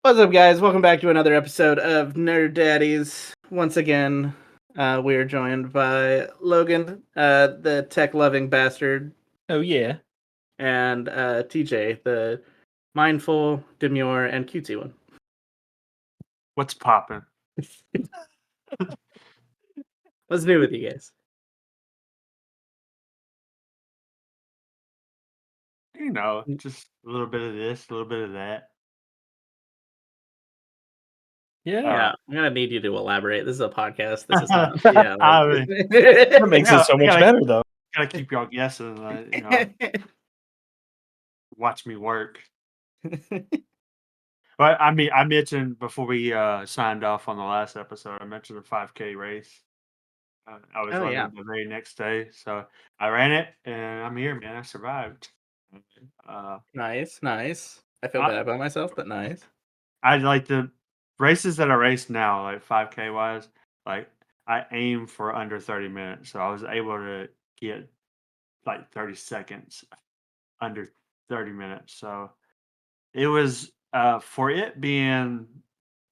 What's up, guys? Welcome back to another episode of Nerd Daddies. Once again, we are joined by Logan, the tech-loving bastard, Oh, yeah. and TJ, the mindful, demure, and cutesy one. What's poppin'? What's new with you guys? You know, just a little bit of this, a little bit of that. Yeah, I'm gonna need you to elaborate. This is a podcast. This is not. Yeah, that makes it so much better, though. Gotta keep y'all guessing. You know, watch me work. But I mean, I mentioned before we signed off on the last episode, I mentioned the 5K race. I was running the very next day, so I ran it, and I'm here, man. I survived. Nice. I feel bad about myself, but nice. I like the races that I race now, like 5K wise. Like I aim for under 30 minutes, so I was able to get like 30 seconds under 30 minutes. So it was for it being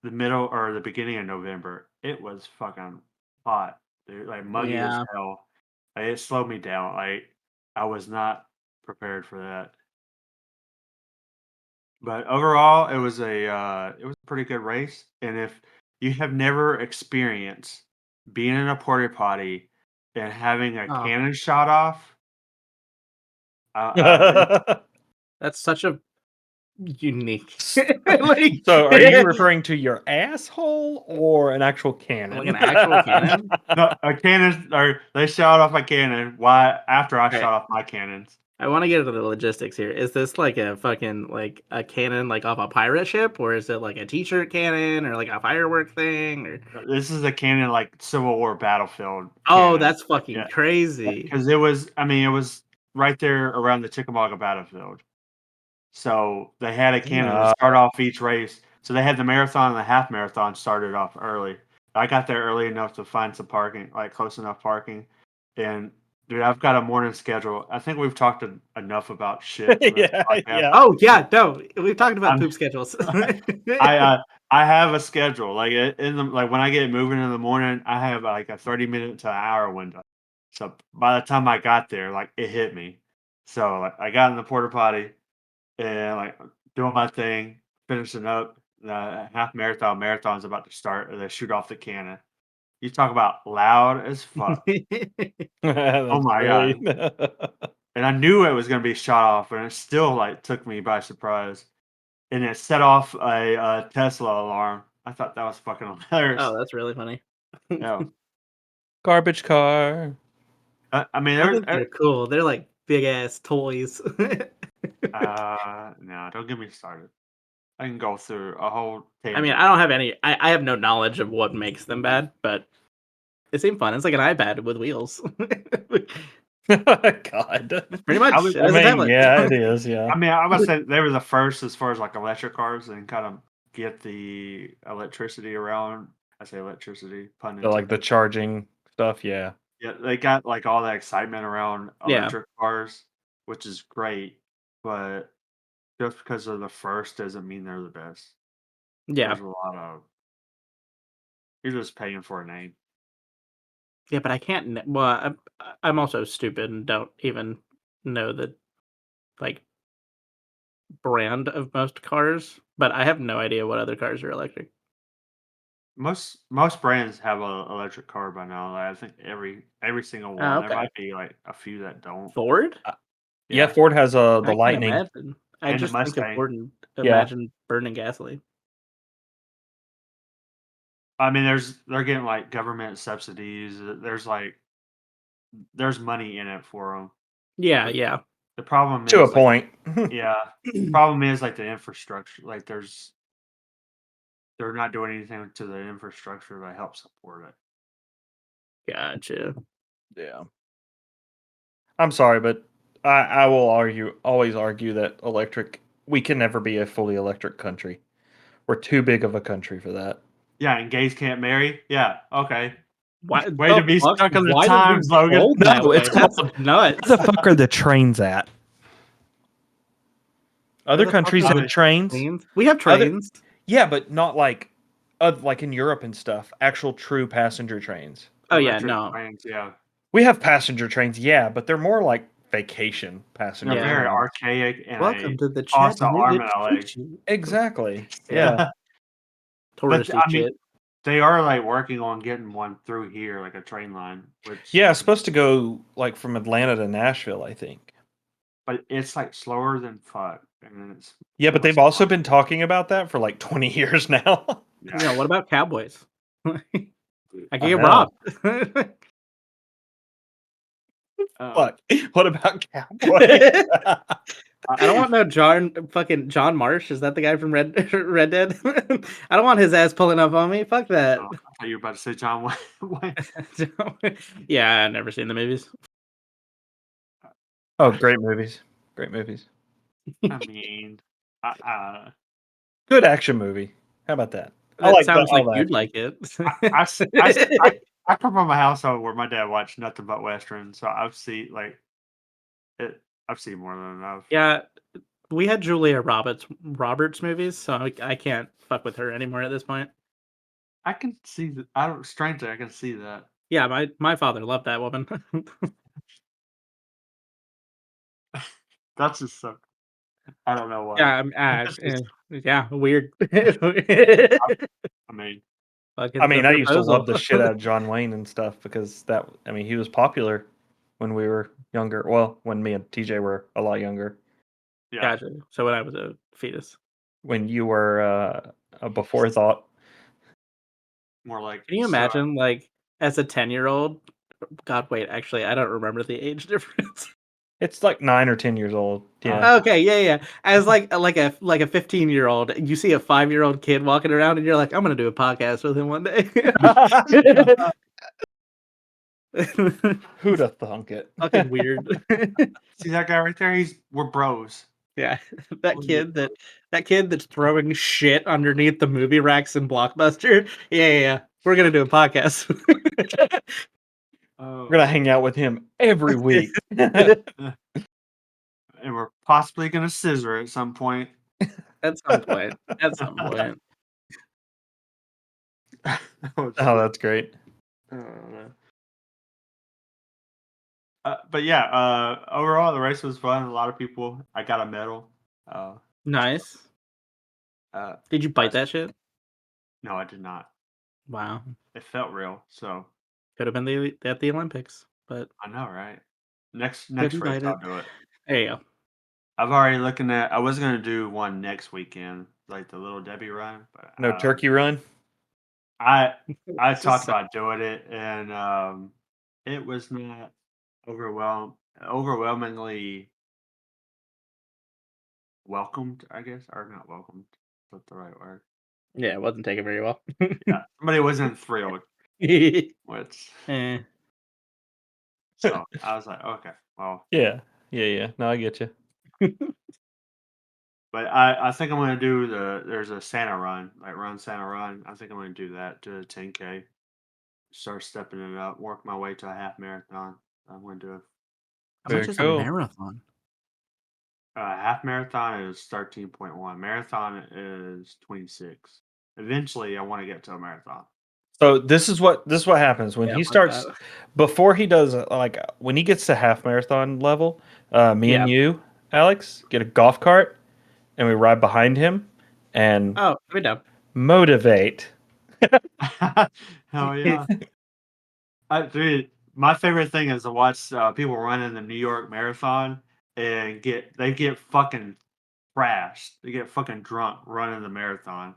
the middle or the beginning of November. It was fucking hot, dude. Like muggy as hell. Like, it slowed me down. Like I was not prepared for that. But overall, it was a pretty good race. And if you have never experienced being in a porta potty and having a cannon shot off, that's such a unique. So, are you referring to your asshole or an actual cannon? Like an actual cannon? No, a cannon, or they shot off a cannon. Why? After I shot off my cannons. I want to get into the logistics here. Is this like a fucking like a cannon like off a pirate ship, or is it like a t-shirt cannon, or like a firework thing? Or this is a cannon like Civil War battlefield. Oh, cannon. that's fucking crazy. Because it was right there around the Chickamauga battlefield. So they had a cannon to start off each race. So they had the marathon and the half marathon started off early. I got there early enough to find some parking, like close enough parking, and. Dude, I've got a morning schedule. I think we've talked enough about shit. Yeah. Oh yeah, no, we've talked about poop schedules. I have a schedule. Like when I get moving in the morning, I have like a 30-minute to an hour window. So by the time I got there, like it hit me. So like, I got in the porta potty and like doing my thing, finishing up the half marathon's about to start, and they shoot off the cannon. You talk about loud as fuck. Oh my god! And I knew it was going to be shot off, and it still like took me by surprise. And it set off a Tesla alarm. I thought that was fucking hilarious. Oh, that's really funny. Yeah. Garbage car. I mean, they're cool. They're like big ass toys. No, don't get me started. I can go through a whole table. I mean, I don't have any. I have no knowledge of what makes them bad, but it seemed fun. It's like an iPad with wheels. God, pretty much. It is. Yeah. I mean, I would say they were the first as far as like electric cars and kind of get the electricity around. I say electricity, pun intended. Like the charging stuff. Yeah. Yeah, they got like all that excitement around electric cars, which is great, but. Just because they're the first doesn't mean they're the best. Yeah. There's a lot of... You're just paying for a name. Yeah, but I can't... Well, I'm also stupid and don't even know the, like, brand of most cars, but I have no idea what other cars are electric. Most brands have an electric car by now. Like, I think every single one. Okay. There might be, like, a few that don't. Ford? Yeah, Ford has the Lightning. I just think of Ford and imagine burning gasoline. I mean, they're getting like government subsidies. There's money in it for them. Yeah. The problem is to a point. Yeah, the problem is like the infrastructure. Like they're not doing anything to the infrastructure to help support it. Gotcha. Yeah. I'm sorry, but. I will always argue that we can never be a fully electric country. We're too big of a country for that. Yeah, and gays can't marry? Yeah, okay. Way to be stuck in the times, Logan. No, it's called nuts. Where the fuck are the trains at? Other countries have trains. We have trains. Yeah, but not like in Europe and stuff. Actual true passenger trains. Oh yeah, Electric no. trains, yeah. We have passenger trains, yeah, but they're more like vacation They're passenger Yeah. very trains. archaic and Welcome a to the cost an arm Chattanooga and a leg. Station. Exactly. Yeah. Yeah. But Touristy I mean, shit. they are like working on getting one through here, like a train line, which Yeah, it's supposed to go like from Atlanta to Nashville, I think. but it's like slower than fuck, and it's Yeah, but more they've also slow. been talking about that for like 20 years now. You know, Yeah. what about cowboys? I can I get know. robbed. Um, Fuck. What about Cowboy? I don't want no John Marsh. Is that the guy from Red Dead? I don't want his ass pulling up on me. Fuck that. I thought you were about to say John Wayne. Yeah, I've never seen the movies. Oh, great movies. Great movies. I mean, I, Good action movie. How about that? I That like sounds all like the you'd action. like it. I, s- I, s- I come from a household where my dad watched nothing but westerns, so I've seen like it. I've seen more than enough. Yeah, we had Julia Roberts movies, so I can't fuck with her anymore at this point. I can see that. I don't. Strangely, I can see that. Yeah, my father loved that woman. That's just so. I don't know why. Yeah, That's just. yeah, weird. I mean, I Fucking the mean, I used to proposal. love the shit out of John Wayne and stuff because he was popular when we were younger. Well, when me and TJ were a lot younger. yeah, Gotcha. So when I was a fetus. When you were a before thought. more like Can you so. imagine, like, as a 10-year-old? God, wait, actually, I don't remember the age difference. It's like 9 or 10 years old. Yeah. Okay, yeah. As like a 15-year-old, you see a 5-year-old kid walking around, and you're like, I'm gonna do a podcast with him one day. Who'd have thunk it? Fucking weird. See that guy right there? We're bros. Yeah, that We're kid that's throwing shit underneath the movie racks in Blockbuster. Yeah. We're gonna do a podcast. Oh, We're gonna hang out with him every week. and we're possibly gonna scissor at some point. At some point. At some point. Oh, Oh, shit. that's great. I don't know. But yeah, overall the race was fun. A lot of people. I got a medal. Uh, Nice. uh, Did you bite that shit? no, I did not. Wow. It felt real, so Could have been at the Olympics, but I know, right? Next couldn't race, bite I'll it. do it. There you go. I've already looking at. I was gonna do one next weekend, like the Little Debbie run, but No turkey run. I It's just talked so about doing it, and it was not overwhelmingly welcomed, I guess, or not welcomed. That's the right word. yeah, it wasn't taken very well. Yeah, somebody wasn't thrilled, Eh. which so I was like, okay, well, Yeah. Yeah. No, I get you. but I think I'm gonna do there's a Santa run, like run Santa run. I think I'm gonna do that, do a 10K, start stepping it up, work my way to a half marathon. I'm gonna do How much Very is a cool. marathon? half marathon is 13.1. Marathon is 26. Eventually, I want to get to a marathon. So this is what happens when Yeah, he fuck starts that. before he does like when he gets to half marathon level. Me Yeah. and you, Alex, get a golf cart and we ride behind him and Oh, we're done. motivate. Hell yeah. Dude, my favorite thing is to watch people running the New York Marathon and they get fucking trashed. They get fucking drunk running the marathon.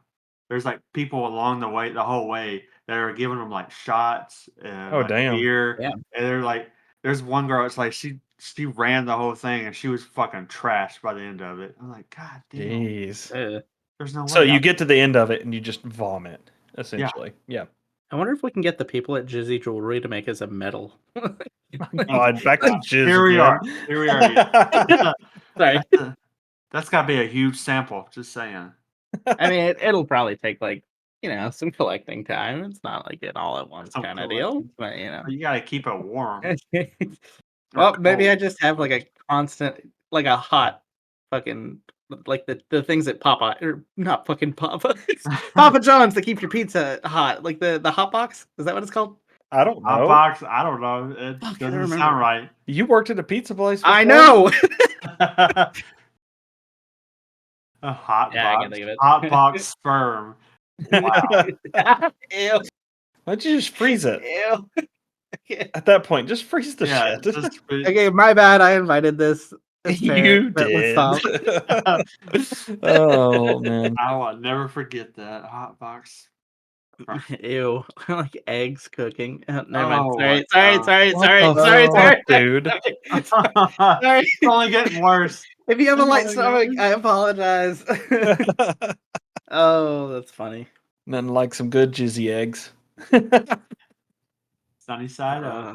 There's like people along the way, the whole way, that are giving them like shots and Oh like damn. beer. Yeah. And they're like, there's one girl. It's like she ran the whole thing and she was fucking trashed by the end of it. I'm like, God damn, Jeez. there's no So way. you get to the end of it and you just vomit, Yeah, essentially. Yeah. I wonder if we can get the people at Jizzy Jewelry to make us a medal. God, back to jizz here we are. again. Here we are. Yeah. Sorry. That's got to be a huge sample. Just saying. I mean, it'll probably take like some collecting time. It's not like an all at once Some kind of deal, collecting. but You got to keep it warm or well, maybe I cold. just have like a constant, like a hot fucking like the things that Papa or not fucking Papa, Papa John's that keep your pizza hot, like the hot box. Is that what it's called? I don't Hot know. box, I don't know. It Fuck, I don't doesn't remember. sound right. You worked at a pizza place before? I know. A hot Yeah, I box. can't think of it. Hot box sperm. Wow. Ew. Why don't you just freeze it? Ew. Okay. At that point, just freeze the Yeah, shit. just Okay, my bad. I invited this pair, You but let's did. stop. Oh man. I will never forget that hot box. Ew, like eggs cooking. Never mind. Oh Sorry, my sorry, god. sorry, What sorry, the sorry, fuck, sorry, dude? sorry. It's only getting worse. If you have a Oh light my stomach, gosh. I apologize. Oh, that's funny. Nothing like some good jizzy eggs. Sunny side up. Uh,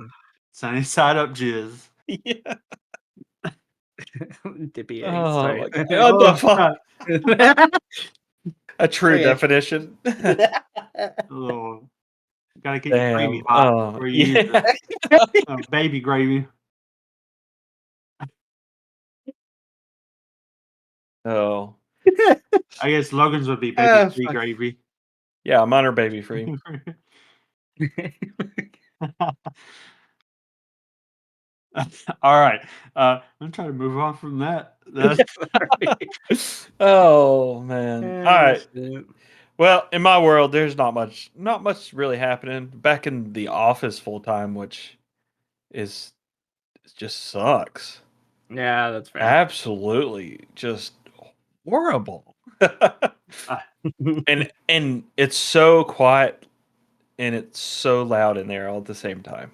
Sunny side up jizz. Yeah. dippy eggs. Oh Sorry. my god. What the fuck? God. A true Okay. definition. Oh, gotta get your gravy Damn. hot Oh, before you use yeah. it. Baby gravy. Oh. I guess Logan's would be baby Oh, free fuck. gravy. Yeah, mine are baby free. All right. I'm trying to move on from that. Oh man. All right. Shit. Well, in my world, there's not much really happening. Back in the office full time, which is it just sucks. Yeah, that's fair. Absolutely, just horrible. and it's so quiet and it's so loud in there all at the same time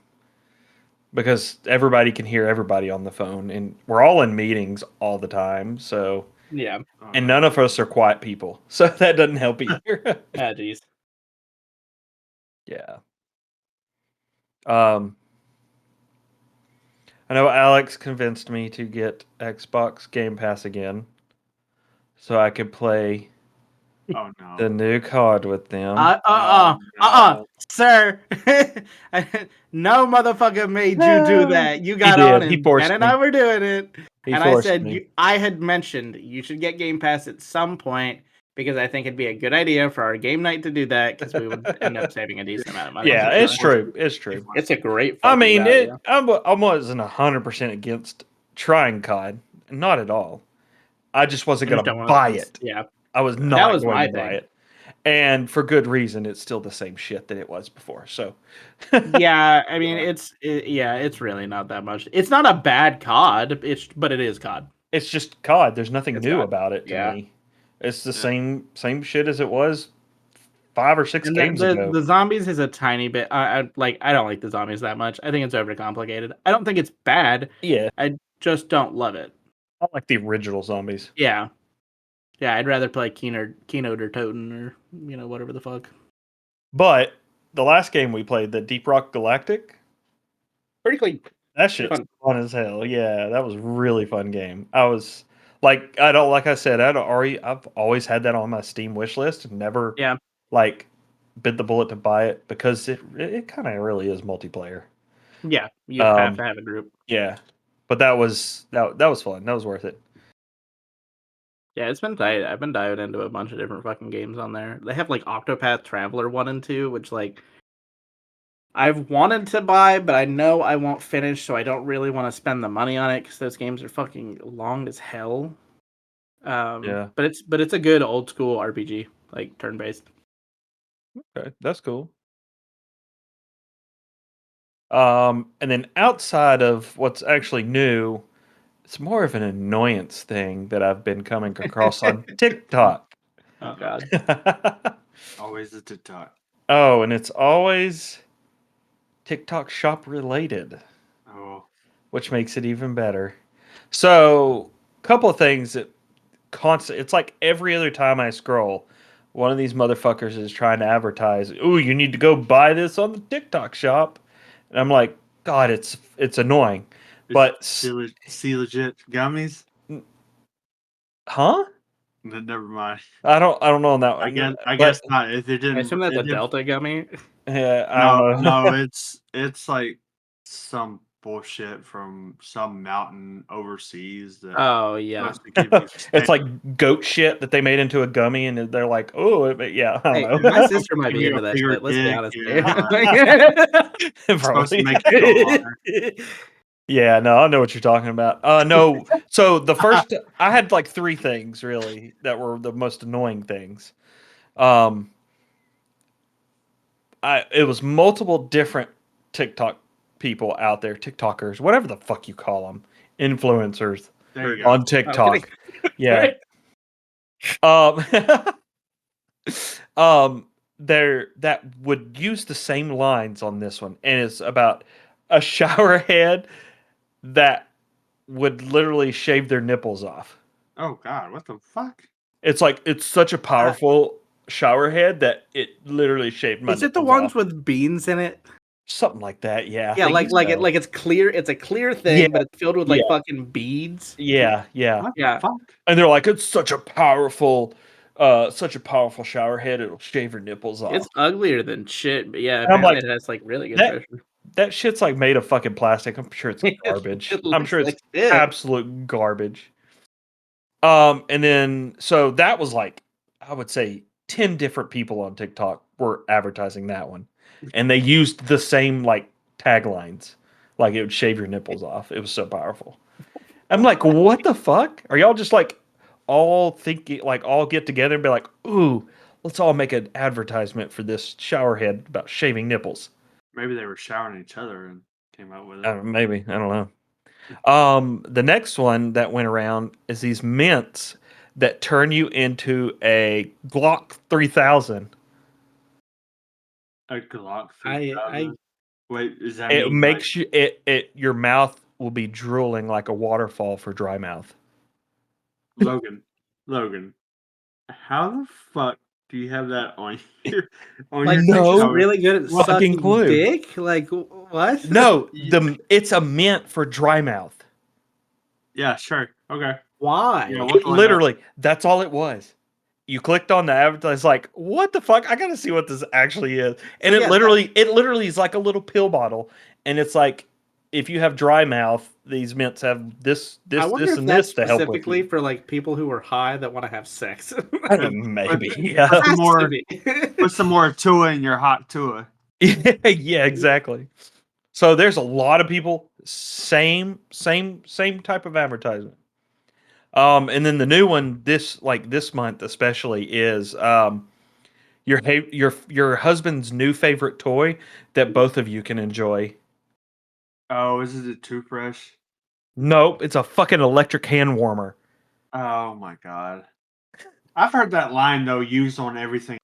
because everybody can hear everybody on the phone, and we're all in meetings all the time. So, Yeah. and none of us are quiet people, so that doesn't help either. Ah, jeez. Yeah. Um, I know Alex convinced me to get Xbox Game Pass again, so I could play Oh no. the new COD with them. No. Sir. No motherfucker made you do that. You got on did. He and forced Jen and me. I were doing it. He And I forced said me. I had mentioned you should get Game Pass at some point because I think it'd be a good idea for our game night to do that because we would end up saving a decent amount of money. Yeah, for it's sure. true. It's true. It's a great I fucking mean, value. I wasn't 100% against trying COD, not at all. I just wasn't I just going don't to want buy to. it. Yeah, I was that not was going my to buy thing. it, and for good reason. It's still the same shit that it was before. So, Yeah, I mean Yeah. it's really not that much. It's not a bad COD. But it is COD. it's just COD. There's nothing It's new COD. about it to Yeah. me. It's the Yeah. same shit as it was 5 or 6 And games ago. the zombies is a tiny bit. I don't like the zombies that much. I think it's overcomplicated. I don't think it's bad. Yeah, I just don't love it. I like the original zombies. Yeah, yeah. I'd rather play Keynote or Toten or whatever the fuck. But the last game we played, the Deep Rock Galactic, Pretty clean. that shit's fun. fun as hell. Yeah, that was a really fun game. I was like I said, I've always had that on my Steam wish list and never Yeah, like bit the bullet to buy it because it kind of really is multiplayer. yeah. You have Um, to have a group. yeah, but that was fun. That was worth it. Yeah, it's been tight. I've been diving into a bunch of different fucking games on there. They have like Octopath Traveler 1 and 2, which like I've wanted to buy, but I know I won't finish, so I don't really want to spend the money on it because those games are fucking long as hell. Yeah, But it's a good old school RPG, like turn based. okay, that's cool. And then outside of what's actually new, it's more of an annoyance thing that I've been coming across on TikTok. Oh god. Always the TikTok. Oh, and it's always TikTok shop related, Oh. which makes it even better. So, couple of things that it's like every other time I scroll, one of these motherfuckers is trying to advertise, "Ooh, you need to go buy this on the TikTok shop." And I'm like, "God, it's annoying." But See legit gummies? huh? Never mind. I don't know on that one. I But guess not. If it I didn't, assume that's a Delta gummy. yeah, I No, don't know. no, it's like some bullshit from some mountain overseas that Oh yeah. supposed to give you It's like steady- goat shit that they made into a gummy, and they're like, oh, yeah, I Hey, don't know. my sister might give be you a into that bigger shit. Let's be dick, honest yeah, here. supposed to Probably. make you go harder. Yeah, no, I know what you're talking about. No, so the first I had like three things really that were the most annoying things. Um, it was multiple different TikTok people out there, TikTokers, whatever the fuck you call them, influencers There you go. on Okay. TikTok. Yeah. Right. Um, there that would use the same lines on this one, and it's about a shower head that would literally shave their nipples off. Oh God, what the fuck? It's like it's such a powerful shower head that it literally shaved my Is it the nipples ones off. with beans in it? Something like that, yeah. I Yeah, think so. it's clear. It's a clear Yeah, thing, but it's filled with like yeah, fucking beads. yeah. What the Yeah, fuck? And they're like, it's such a powerful shower head. It'll shave your nipples off. it's uglier than shit. But yeah, And I'm like, apparently it has like really good that pressure. that shit's like made of fucking plastic. I'm sure it's garbage. It I'm looks sure it's like shit. absolute garbage. And then so that was like I would say 10 different people on TikTok were advertising that one. And they used the same like taglines. Like it would shave your nipples off. It was so powerful. I'm like, what the fuck? Are y'all just like all thinking like all get together and be like, ooh, let's all make an advertisement for this shower head about shaving nipples? Maybe they were showering each other and came up with it. Maybe. I don't know. The next one that went around is these mints that turn you into a Glock 3000. A Glock I 3000. Wait, does that It mean like makes you your mouth will be drooling like a waterfall for dry mouth. Logan? Logan, how the fuck do you have that on your on like your you're just No TikTok? really good at What? fucking sucking clue. dick. Like what? No, Y- it's a mint for dry mouth. Yeah, sure. Okay. Yeah, Why? what's on that? Literally, that's all it was. You clicked on the advertise, like, what the fuck? I gotta see what this actually is. So And yeah, it literally is like a little pill bottle. And it's like, if you have dry mouth, these mints have I wonder if and that's this to help with specifically you. for like people who are high that want to have sex. I don't know, Put, maybe. put Yeah. some Has to more be. put some more Tua in your hot Tua. Yeah, exactly. So there's a lot of people, same type of advertisement. And then the new one this month especially is your husband's new favorite toy that both of you can enjoy. Oh, is it a toothbrush? Nope, it's a fucking electric hand warmer. Oh my god. I've heard that line though used on everything.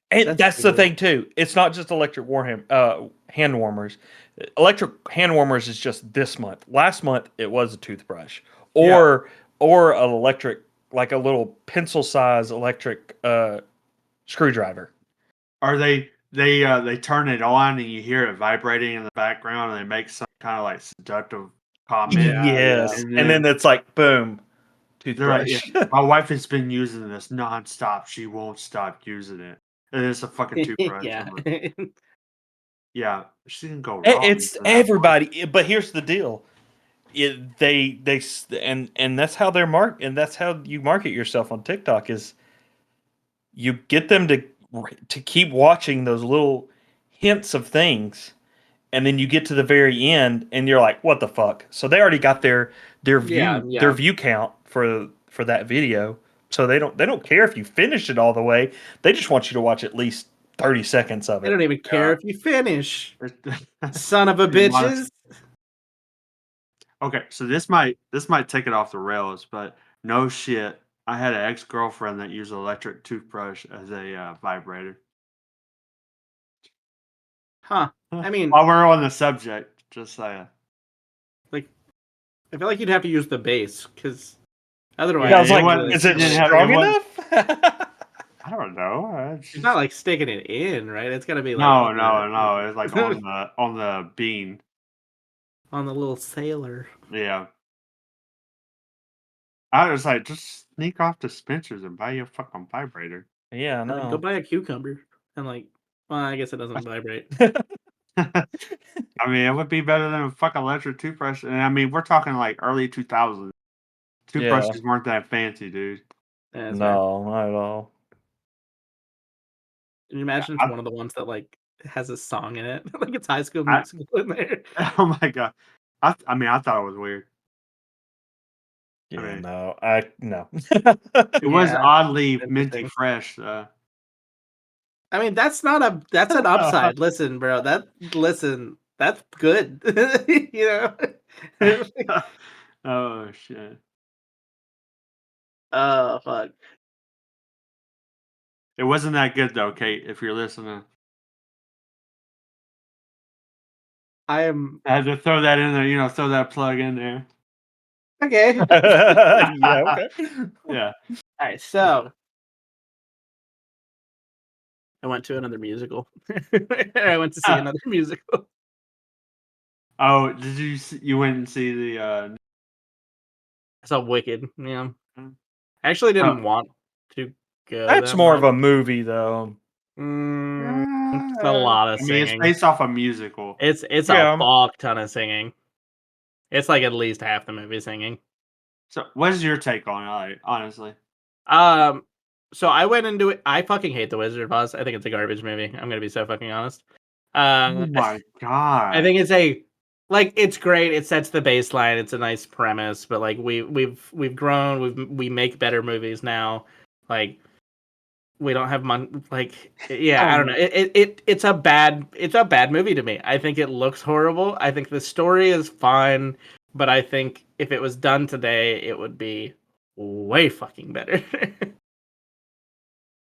And That's that's the weird. thing too. It's not just hand warmers. Electric hand warmers is just this month. Last month it was a toothbrush Yeah. or an electric like a little pencil size electric screwdriver. Are they turn it on and you hear it vibrating in the background and they make some kind of like seductive comment Yeah. Yes, and and then then it's like boom, they're like, yeah, toothbrush. my wife has been using this nonstop. She won't stop using it. And it's a fucking toothbrush. Yeah. I'm like, yeah, she didn't go wrong It's using that one. everybody, but here's the deal: and that's how that's how you market yourself on TikTok is you get them to keep watching those little hints of things, and then you get to the very end, and you're like, what the fuck? So they already got Yeah, their yeah. view count for that video, so they don't care if you finish it all the way. They just want you to watch at least 30 seconds of They it. don't even care Yeah. if you finish. It- Son of a Yeah, modern- bitches. Okay, so this might take it off the rails, but no shit. I had an ex girlfriend that used an electric toothbrush as a vibrator. Huh. I mean, While we're on the subject, just saying. like I feel like you'd have to use the base because otherwise Yeah, I was Yeah, it like, wasn't. is She it didn't have. strong It wasn't. enough? I don't know. it's not like sticking it in, right? It's gotta be like No, on no, no. It's like on the bean. on the little sailor. Yeah. I was like, just sneak off to Spencer's and buy you a fucking vibrator. Yeah, And, like, go no. buy a cucumber and like well, I guess it doesn't vibrate. I mean, it would be better than a fucking electric toothbrush. And I mean, we're talking like early 2000s. Yeah. Toothbrushes weren't that fancy, dude. Yeah, that's fair. No, not at all. Can you imagine it's I, one of the ones that like has a song in it, like it's High School I, Musical in there? oh my god. I mean, I thought it was weird. I Yeah, mean, no. No. it was Yeah, oddly minty interesting. fresh. I mean, that's an upside. Listen, bro, that's good. You know? Oh shit! Oh, fuck. It wasn't that good though, Kate. If you're listening, I am I had to throw that in there. Throw that plug in there. okay. Yeah, okay. Yeah. Alright, so I went to another musical. I went to see another musical. Oh, did you went and see the? I saw Wicked, yeah. Mm. I actually Oh, didn't want to go That's that more of much. a movie, though. It's a lot of I mean, it's singing. based off a musical. It's a Yeah. fuck ton of singing. It's like at least half the movie singing. So, what is your take on it? Like, honestly, Um, so I went into it. I fucking hate The Wizard of Oz. I think it's a garbage movie. I'm gonna be so fucking honest. oh Uh, my I god! think it's great. It sets the baseline. It's a nice premise, but like we've grown. We make better movies now. Like we don't have money. Like yeah, I don't know. Oh, It's a bad movie to me. I think it looks horrible. I think the story is fine, but I think if it was done today, it would be way fucking better.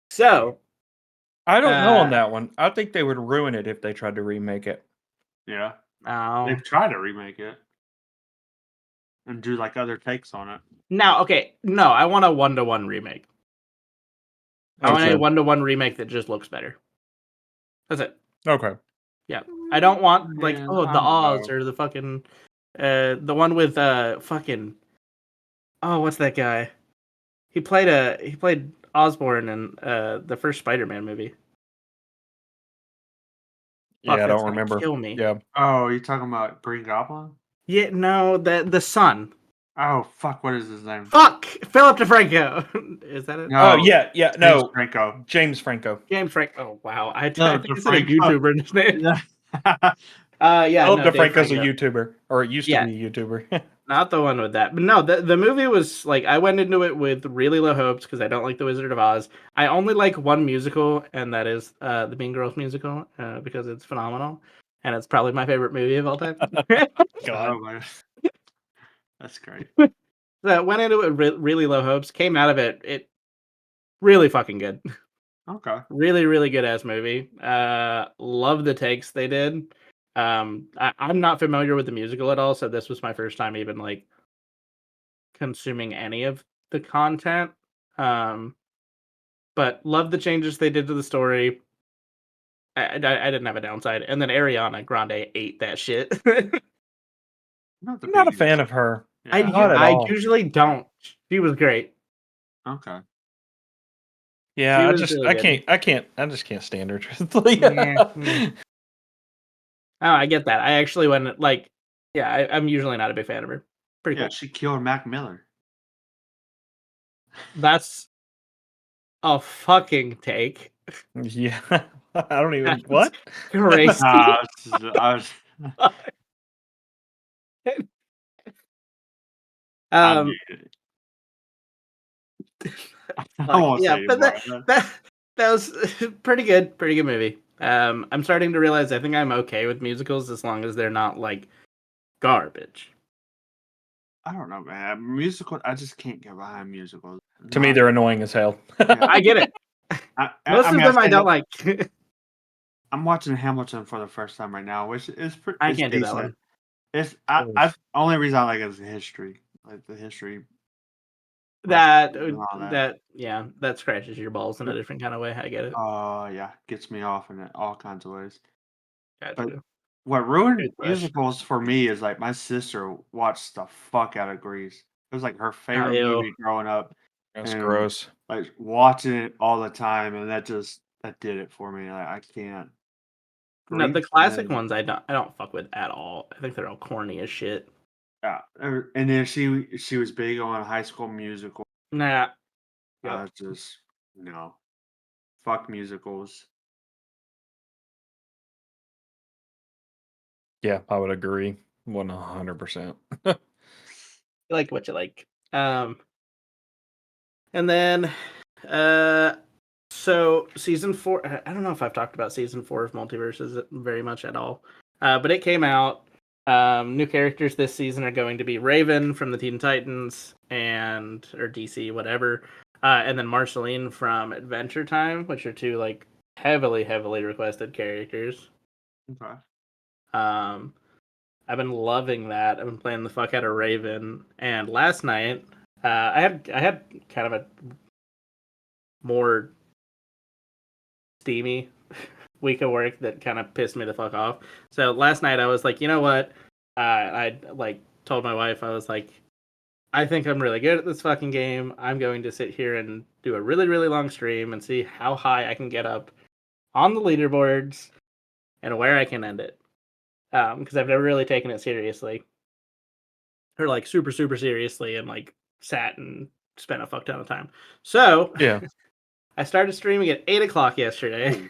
So, I don't know on uh, that one. I think they would ruin it if they tried to remake it. yeah. oh, They've tried to remake it and do like other takes on it. now okay, no, I want a 1-to-1 remake. I want a Okay. 1-to-1 remake that just looks better. That's it. Okay. Yeah. I don't want like, Yeah, oh, I the don't Oz know. or the fucking the one with fucking oh, what's that guy? He played Osborn in the first Spider-Man movie. Yeah, Fuck, I that's don't gonna remember. kill me. Yeah. Oh, you talking about Green Goblin? Yeah, no, the son. Oh fuck! What is his name? Fuck, Philip DeFranco. Is that it? Oh, No, yeah, yeah. James No, Franco. James Franco. James Frank. Oh wow, I No, think I said a DeFranco. YouTuber in his name. Yeah. Yeah, Philip no, Dave DeFranco's a Franco. YouTuber, or it used to Yeah, be a YouTuber. not the one with that. But no, the movie was like I went into it with really low hopes because I don't like The Wizard of Oz. I only like one musical, and that is the Mean Girls musical because it's phenomenal, and it's probably my favorite movie of all time. God. Oh my, that's great. So I went into it with really low hopes. Came out of it really fucking good. Okay. Really, really good ass movie. Love the takes they did. I'm not familiar with the musical at all, so this was my first time even like consuming any of the content. Um, but love the changes they did to the story. I didn't have a downside, and then Ariana Grande ate that shit. Not the I'm not a biggest. fan of her. Yeah. Not at I all. usually don't. She was great. Okay. She Yeah, was really good. I just can't stand her, truthfully. Yeah. Oh, I get that. I actually went like, yeah, I'm usually not a big fan of her. Pretty Yeah, cool. she killed Mac Miller. That's a fucking take. Yeah. I don't even That's what? crazy. Nah, I was I um, mean, I fuck won't yeah, say but anymore. that was pretty good movie. I'm starting to realize I think I'm okay with musicals as long as they're not like garbage. I don't know, man. Musical, I just can't get behind musicals. To me, Not, they're annoying as hell. yeah. I get it. I Most of mean, I them I say don't that like. I'm watching Hamilton for the first time right now, which I it's can't do that decent. one. I only reason I like it is the history, like the history That lessons and all that. that yeah, that scratches your balls in a different kind of way. I get it. Yeah, gets me off in all kinds of ways. But Gotcha. what ruined Toothbrush. musicals for me is like my sister watched the fuck out of Grease. It was like her Oh, favorite ew. movie growing up, That's and gross. like watching it all the time, and that did it for me. Like I can't. No, the Grease classic and ones I don't fuck with at all. I think they're all corny as shit. yeah, and then she was big on High School Musical. Nah. I Yep. was just no, fuck musicals. Yeah, I would agree 100%. You like what you like. And then so season 4, I don't know if I've talked about season 4 of Multiverses very much at all. But it came out. New characters this season are going to be Raven from the Teen Titans or DC, whatever. And then Marceline from Adventure Time, which are two like heavily requested characters. Okay. Um, I've been loving that. I've been playing the fuck out of Raven, and last night, I had kind of a more steamy week of work that kind of pissed me the fuck off. So last night I was like, you know what? I like told my wife, I was like, I think I'm really good at this fucking game. I'm going to sit here and do a really long stream and see how high I can get up on the leaderboards and where I can end it. Because I've never really taken it seriously, or like super seriously, and like sat and spent a fuck ton of time. So Yeah. I started streaming at 8 o'clock yesterday. Ooh.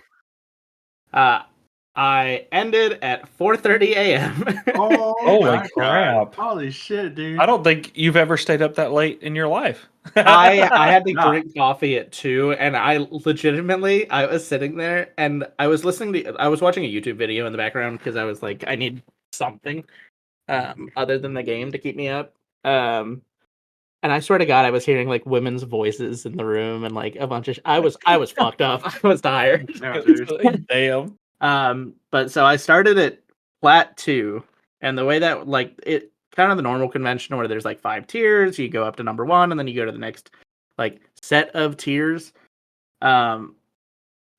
I ended at 4:30 a.m. Oh Holy my God. crap. Holy shit, dude. I don't think you've ever stayed up that late in your life. I had to Nah. drink coffee at 2, and I was sitting there and I was watching a YouTube video in the background because I was like, I need something other than the game to keep me up. And I swear to God, I was hearing like women's voices in the room and like a bunch of I was fucked up. I was tired. Yeah, dude. Damn. But so I started at Plat 2, and the way that like it kind of the normal convention where there's like 5 tiers, you go up to number 1 and then you go to the next like set of tiers. And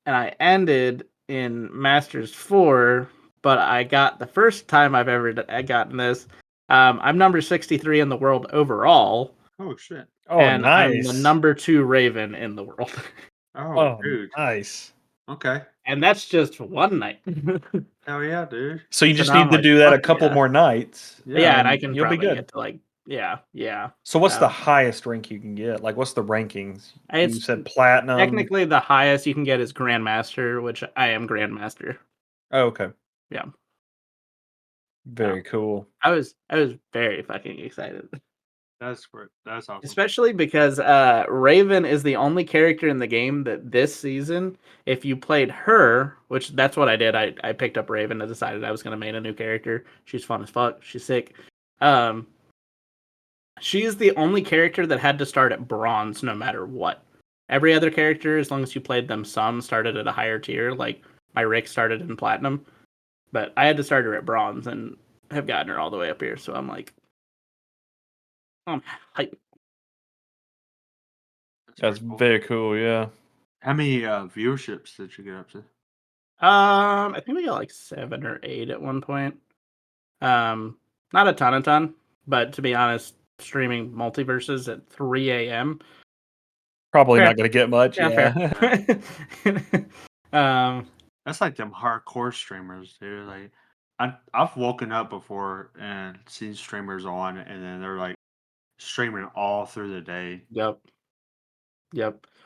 I ended in Masters 4, but I got the first time I've ever gotten this. I'm number 63 in the world overall, Oh shit. Oh, and I'm the nice. number 2 Raven in the world. Oh, Oh, dude. nice. Okay. And that's just one night. Hell yeah, dude. So you So just now I'm need to like, do that a fuck couple yeah. more nights. Yeah, and I and can you'll be probably good. get to like yeah. So what's the Um, highest rank you can get? Like, what's the rankings? You It's said platinum. technically the highest you can get is Grandmaster, which I am Grandmaster. Oh, okay. Yeah. Very cool. I was very fucking excited. That's great. That's awesome. Especially because Raven is the only character in the game that this season, if you played her, which that's what I did, I picked up Raven and decided I was going to main a new character. She's fun as fuck. She's sick. She's the only character that had to start at bronze no matter what. Every other character, as long as you played them some, started at a higher tier. Like my Rick started in platinum, but I had to start her at bronze and have gotten her all the way up here. So I'm like, I'm hype. That's pretty cool. very cool. Yeah. How many viewerships did you get up to? I think we got like 7 or 8 at one point. Not a ton, but to be honest, streaming multiverses at 3 a.m. Probably Fair. not going to get much. Yeah, Yeah. fair. That's like them hardcore streamers, dude. Like I've woken up before and seen streamers on, and then they're like streaming all through the day. Yep.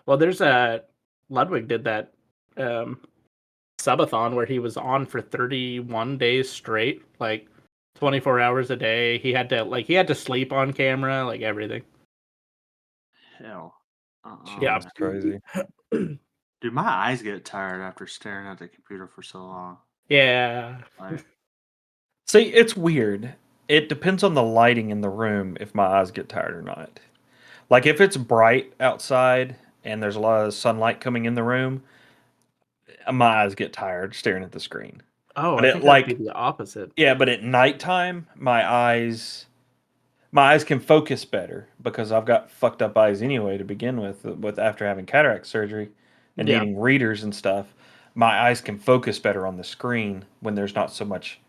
Well, there's a Ludwig did that subathon where he was on for 31 days straight, like 24 hours a day. He had to sleep on camera, like everything. Hell. Yeah. That's crazy. Dude, my eyes get tired after staring at the computer for so long. Yeah. Like, See, it's weird. It depends on the lighting in the room if my eyes get tired or not. Like if it's bright outside and there's a lot of sunlight coming in the room, my eyes get tired staring at the screen. Oh, But I it think that'd be like the opposite. yeah, but at nighttime, my eyes can focus better because I've got fucked up eyes anyway to begin with after having cataract surgery and Yeah. needing readers and stuff. My eyes can focus better on the screen when there's not so much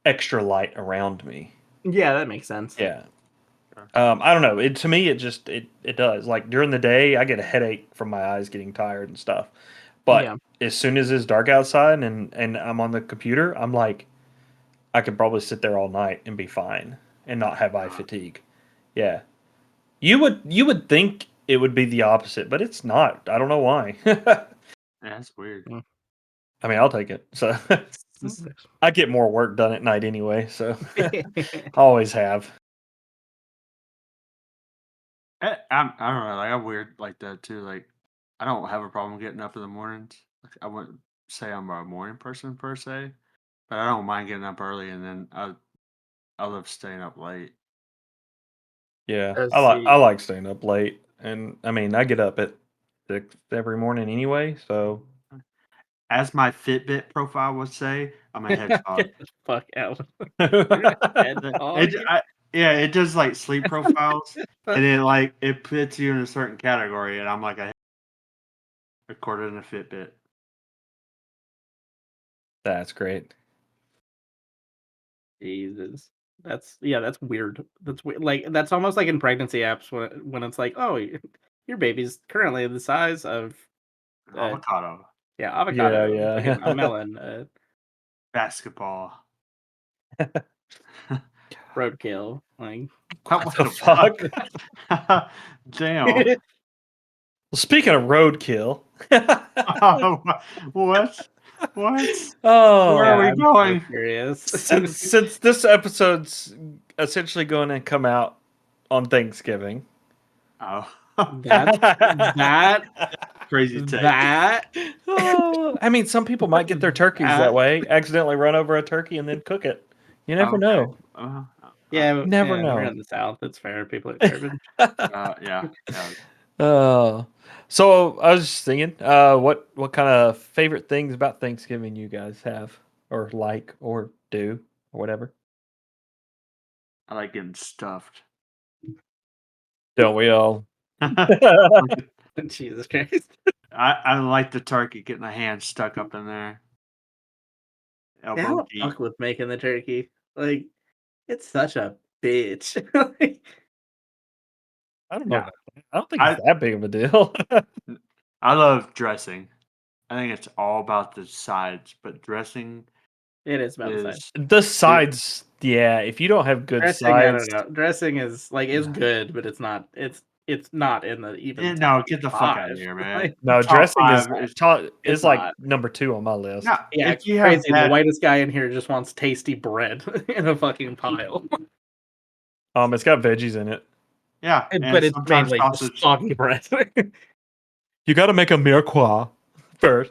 extra light around me. Yeah, that makes sense. Yeah. I don't know. To me, it does. Like during the day, I get a headache from my eyes getting tired and stuff. But Yeah. as soon as it's dark outside and I'm on the computer, I'm like, I could probably sit there all night and be fine and not have eye fatigue. Yeah. You would think it would be the opposite, but it's not. I don't know why. Yeah, that's weird. I mean, I'll take it. So I get more work done at night anyway, so always have. I don't know. Like I'm weird like that too. Like I don't have a problem getting up in the mornings. Like, I wouldn't say I'm a morning person per se, but I don't mind getting up early, and then I love staying up late. Yeah, Let's I see. like staying up late, and I mean, I get up at 6 every morning anyway, so As my Fitbit profile would say, I'm a hedgehog. Get the fuck out. It, Hedgehog. I, yeah, it does like sleep profiles, and it puts you in a certain category, and I'm like according to Fitbit. that's great. Jesus. That's weird. That's weird. Like that's almost like in pregnancy apps when it's like, oh, your baby's currently the size of Avocado, Yeah, avocado, fucking a yeah. melon, basketball. roadkill. Like What the fuck? Damn. Speaking of roadkill, What? What? oh, Where yeah, are we I'm so going? curious. since this episode's essentially going to come out on Thanksgiving, Oh, That's that crazy take. that Oh, I mean, some people might get their turkeys that way, accidentally run over a turkey and then cook it. You never Okay. know. Never We're know. in the South. It's fair. People are garbage. Yeah, yeah. Oh, so I was just thinking, what kind of favorite things about Thanksgiving you guys have, or like, or do, or whatever? I like getting stuffed. Don't we all? Jesus Christ. I like the turkey getting the hand stuck up in there, Yeah, I elbow don't deep. fuck with making the turkey. Like, it's such a bitch. Like, I don't know. Yeah, About that. I don't think I it's that big of a deal. I love dressing. I think it's all about the sides, but dressing it is about the side. is The it, sides, yeah. If you don't have good Dressing, I don't sides, know. Dressing is good, but it's not in the even top no, get the fuck out of 5. here, man. Like, no, Top dressing is five is it's like not. number 2 on my list. no. Yeah, If you have crazy. The bad, whitest guy in here just wants tasty bread in a fucking pile. It's got veggies in it. yeah, But and it's sometimes mainly just sausage. soggy bread. You got to make a mirepoix first.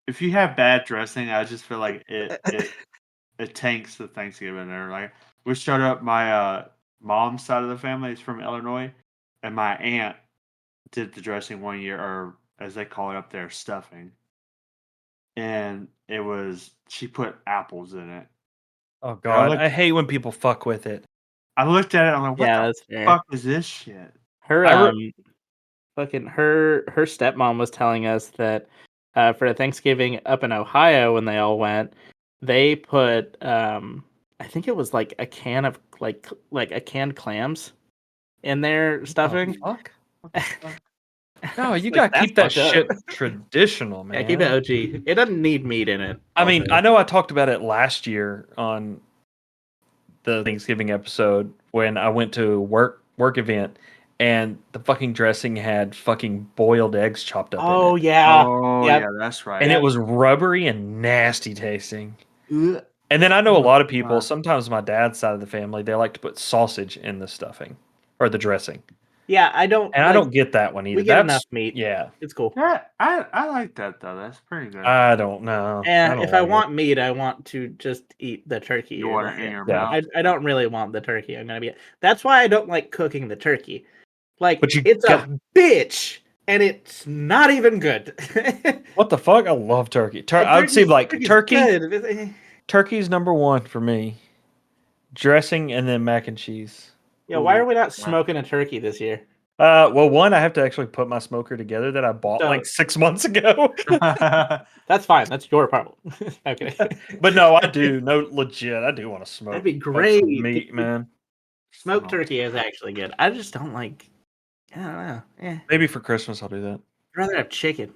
If you have bad dressing, I just feel like it tanks the Thanksgiving there. Like we showed up, my mom's side of the family is from Illinois, and my aunt did the dressing one year, or as they call it up there, stuffing. And she put apples in it. Oh And I god, looked I hate when people fuck with it. I looked at it, I'm like, what Yeah, the that's fair. fuck is this shit? Her I re- fucking her stepmom was telling us that for Thanksgiving up in Ohio when they all went, they put I think it was like a can of like a canned clams in their stuffing. fuck? No, you Like gotta that's keep that fucked up. shit traditional, Yeah, keep it man. OG. It doesn't need meat in it. I mean, Also. I know I talked about it last year on the Thanksgiving episode when I went to a work event and the fucking dressing had fucking boiled eggs chopped up in Oh it. yeah. Oh Yep. yeah, that's right. And Yep. it was rubbery and nasty tasting. Ugh. And then I know a lot of people, Uh, sometimes my dad's side of the family, they like to put sausage in the stuffing or the dressing. Yeah, I don't And I don't get that one either. we get enough That's meat. yeah. It's cool. yeah, I like that though. That's pretty good. I don't know. I don't If I like it. want meat, I want to just eat the turkey. You want it in your Yeah. mouth. I don't really want the turkey. I'm gonna be. That's why I don't like cooking the turkey. Like But you it's got a bitch, and it's not even good. what the fuck? I love turkey. Like, I would say like turkey's turkey. good. Eh. Turkey's number 1 for me. Dressing and then mac and cheese. Yeah, why are Ooh, we not yeah. smoking a turkey this year? Well, one, I have to actually put my smoker together that I bought So- like 6 months ago. That's fine. That's your problem. Okay, But no, I do. No, legit, I do want to smoke. that'd be some great. meat, man. Smoked turkey is actually good. I just don't like. I don't know. Eh. Maybe for Christmas I'll do that. I'd rather have chicken.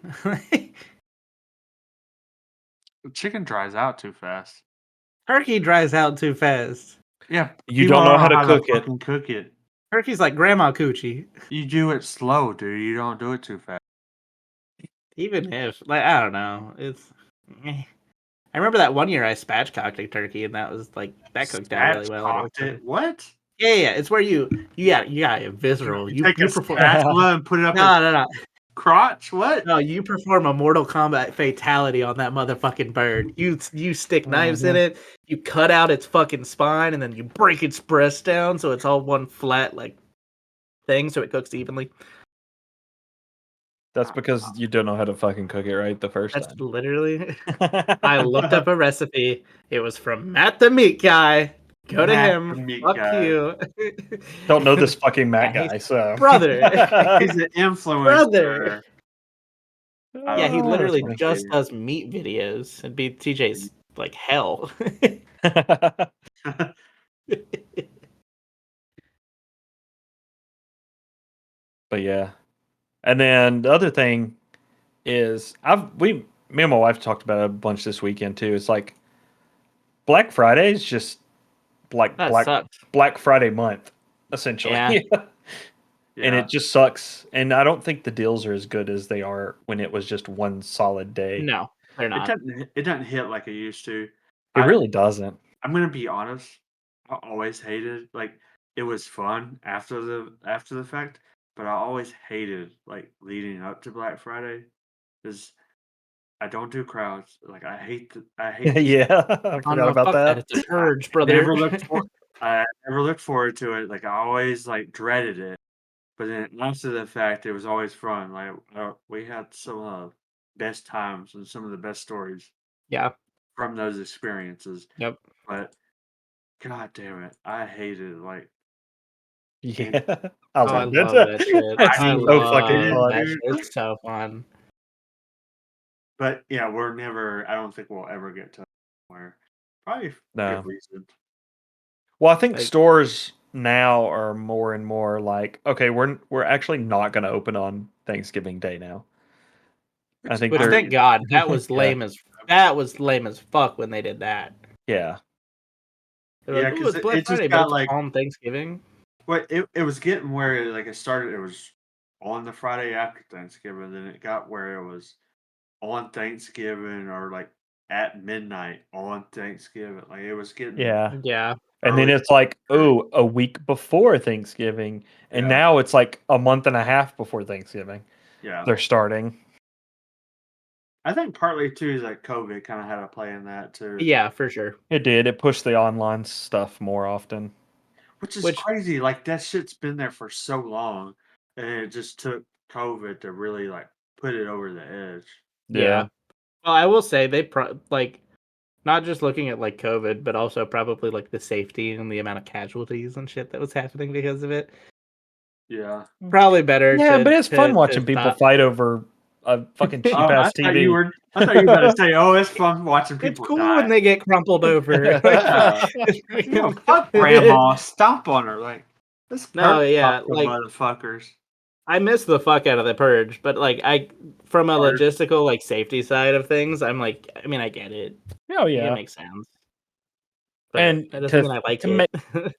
Chicken dries out too fast. Turkey dries out too fast. Yeah, You people don't know how to cook it. fucking cook it. Turkey's like grandma coochie. You do it slow, dude. You don't do it too fast. Even if, like, I don't know, it's. I remember that one year I spatchcocked a turkey, and that was like that cooked out really well. And it was Spatchcocked it. perfect. What? Yeah. It's where you a visceral. You You take a perform. spatula and put it up No. crotch? What? No, you perform a Mortal Kombat fatality on that motherfucking bird. You stick knives in it, you cut out its fucking spine, and then you break its breast down so it's all one flat like thing, so it cooks evenly. That's because you don't know how to fucking cook it right the first That's time. literally. I looked up a recipe. It was from Matt the Meat Guy. Go to Matt him. the Meat Fuck Guy. you. Don't know this fucking Matt Yeah, guy, so brother. He's an influencer. Brother. Yeah, he Oh, literally that's just does meat videos. It'd be TJ's like hell. funny. But yeah. And then the other thing is me and my wife talked about it a bunch this weekend too. It's like Black Friday is just like That sucks. Black Friday month, essentially. Yeah. And it just sucks. And I don't think the deals are as good as they are when it was just one solid day. No, they're not. It doesn't hit like it used to. It really doesn't. I'm gonna be honest. I always hated like it was fun after the fact, but I always hated like leading up to Black Friday because I don't do crowds. Like I hate Yeah, I Oh forgot no, about fuck that. that. It's a purge, brother. I never looked forward to it. Like I always like dreaded it. But then after the fact, it was always fun. Like we had some of the best times and some of the best stories Yeah. from those experiences. Yep. But god damn it, I hated it. Like Yeah. I love love it. that shit. That's I so fucking love fun. that shit. It's so fun. But yeah, I don't think we'll ever get to where probably for No. good reason. Well, I think Like- stores now are more and more like, okay, we're actually not going to open on Thanksgiving Day now. I think Which they're thank God. That was Yeah. lame as fuck when they did that. yeah. They're Yeah, like, "Ooh, 'cause it's Black it just Friday, but got it's like on Thanksgiving." Well, it was getting where like it started. It was on the Friday after Thanksgiving. Then it got where it was on Thanksgiving or like at midnight on Thanksgiving. Like it was getting Yeah. Yeah. And then early. it's like, oh, a week before Thanksgiving. And Yeah. now it's like a month and a half before Thanksgiving. Yeah, They're starting. I think partly too is like COVID kind of had a play in that too. Yeah, for sure. It did. It pushed the online stuff more often. Which is Which- crazy. Like that shit's been there for so long, and it just took COVID to really like put it over the edge. Yeah. Well, I will say they like not just looking at like COVID, but also probably like the safety and the amount of casualties and shit that was happening because of it. Yeah. Probably better. Yeah, to, but it's fun to watching people stop. fight over a fucking cheap Oh, ass TV. I thought you were about to say, "Oh, it's fun watching It's people cool die." when they get crumpled over. Yeah. No, fuck grandma. Stomp on her. Like, this No, curb yeah, stop the like- motherfuckers. I miss the fuck out of the purge, but like from a Purge. logistical like safety side of things, I'm like, I mean, I get it. Oh It yeah. makes sense. But And that doesn't mean I like to it.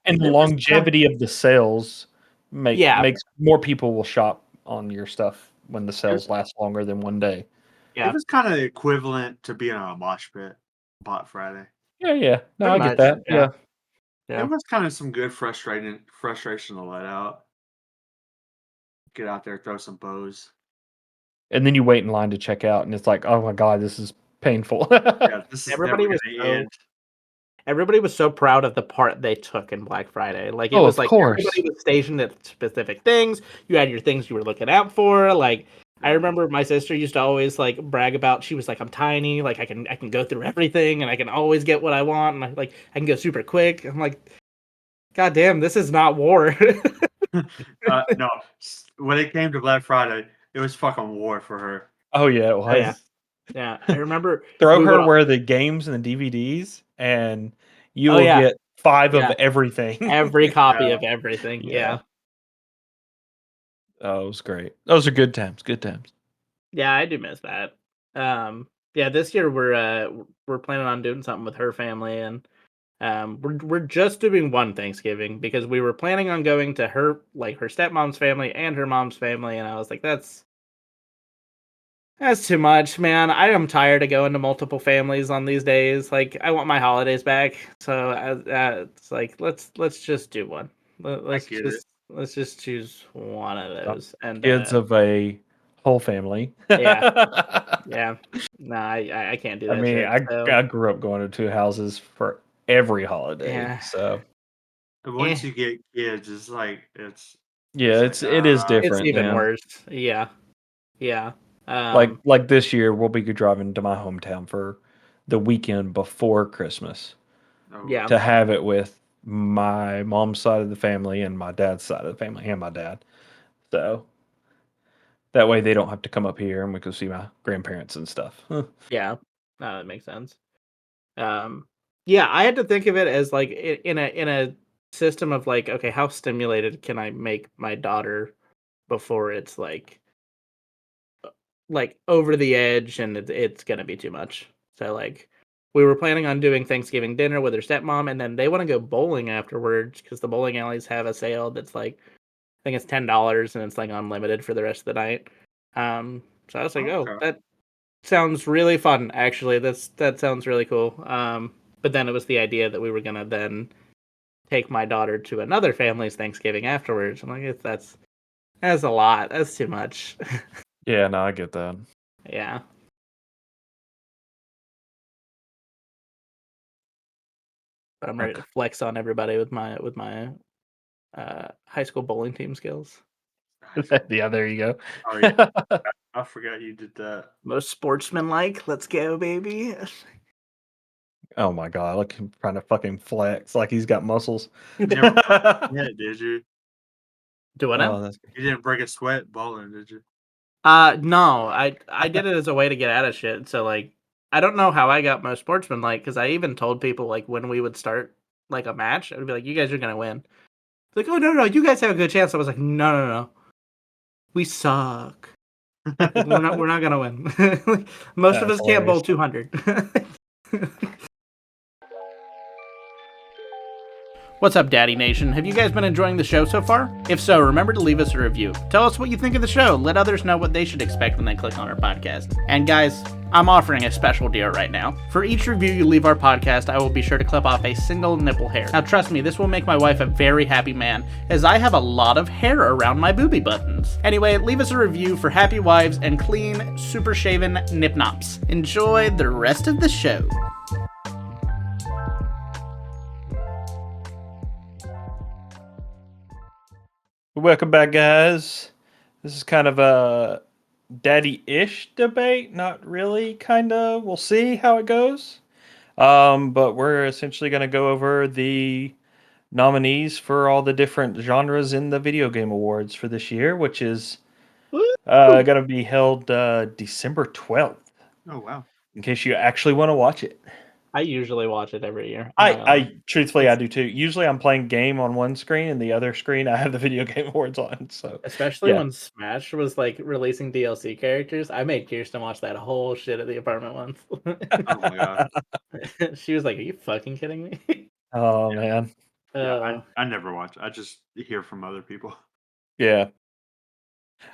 And the It was longevity of the sales Yeah. makes more people will shop on your stuff when the sales last longer than one day. Yeah. It was kind of equivalent to being on a mosh pit, Bot Friday. Yeah. No, I Pretty get that. much, Yeah. Yeah. It was kind of some good frustration to let out. Get out there, throw some bows. And then you wait in line to check out, and it's like, oh my god, this is painful. Yeah, this is Everybody never was gonna end. Everybody was so proud of the part they took in Black Friday. Like it Oh, was of like course. everybody was stationed at specific things. You had your things you were looking out for. Like I remember my sister used to always like brag about. She was like, "I'm tiny. Like I can go through everything, and I can always get what I want, and I can go super quick." I'm like, God damn, this is not war. No, when it came to Black Friday, it was fucking war for her. Oh yeah, it was. yeah. Yeah, I remember. Throw we her would- where the games and the DVDs, and you Oh, will yeah. get 5 Yeah. of everything. every copy Yeah. of everything. Yeah. Yeah. Oh, it was great. Those are good times. Good times. Yeah, I do miss that. Yeah, this year we're planning on doing something with her family, and we're just doing one Thanksgiving because we were planning on going to her her stepmom's family and her mom's family, and I was like, that's too much, man. I am tired of going to multiple families on these days. Like, I want my holidays back. So it's like let's just do one. I get it. Let's just choose one of Uh, those. And Kids of a whole family. yeah, I yeah. No, I can't do that mean, shit. So I grew up going to two houses for every holiday, yeah, so And eh, once you get kids, it's like yeah, it's like it is it's different, even man. worse. Yeah, yeah. Like this year, we'll be driving to my hometown for the weekend before Christmas oh Yeah, to have it with my mom's side of the family and my dad's side of the family and my dad. So that way they don't have to come up here and we can see my grandparents and stuff. yeah. No, that makes sense. Um, yeah, I had to think of it as like in a system of like, okay, how stimulated can I make my daughter before it's like over the edge and it's gonna be too much. So like we were planning on doing Thanksgiving dinner with her stepmom, and then they want to go bowling afterwards because the bowling alleys have a sale that's like I think it's $10 and it's like unlimited for the rest of the night. So I was like, oh, okay. that sounds really fun. Actually, that sounds really cool. But then it was the idea that we were gonna then take my daughter to another family's Thanksgiving afterwards. I'm like, that's a lot. That's too much. Yeah, no, I get that. Yeah. But I'm ready to Okay. flex on everybody with my high school bowling team skills. Yeah, there you Oh yeah, go. I forgot you did that. Most sportsmanlike. Let's go, baby. Oh my god, look him trying to fucking flex like he's got muscles. You never broke a sweat, did you? Do what now? Oh, that's You didn't break a sweat bowling, did you? No, I did it as a way to get out of shit. So like, I don't know how I got most sportsmanlike because I even told people like when we would start like a match, I would be like, "You guys are gonna win." Like, "Oh no, you guys have a good chance." I was like, "No, we suck. Like, we're not gonna win. Like, most of that's us can't bowl hilarious. 200." What's up, Daddy Nation? Have you guys been enjoying the show so far? If so, remember to leave us a review. Tell us what you think of the show. Let others know what they should expect when they click on our podcast. And guys, I'm offering a special deal right now. For each review you leave our podcast, I will be sure to clip off a single nipple hair. Now, trust me, this will make my wife a very happy man, as I have a lot of hair around my booby buttons. Anyway, leave us a review for happy wives and clean, super shaven nip nops. Enjoy the rest of the show. Welcome back, guys. This is kind of a daddy-ish debate. Not really, kind of. We'll see how it goes. But we're essentially going to go over the nominees for all the different genres in the video game awards for this year, which is going to be held December 12th, Oh wow. in case you actually want to watch it. I usually watch it every year. I'm not gonna lie. I truthfully, I It's do too. Usually I'm playing game on one screen and the other screen I have the video game awards on. So, especially yeah. when Smash was like releasing DLC characters. I made Kirsten watch that whole shit at the apartment once. Oh my god. She was like, "Are you fucking kidding me?" Oh man. Yeah, uh, I never watch. I just hear from other people. Yeah.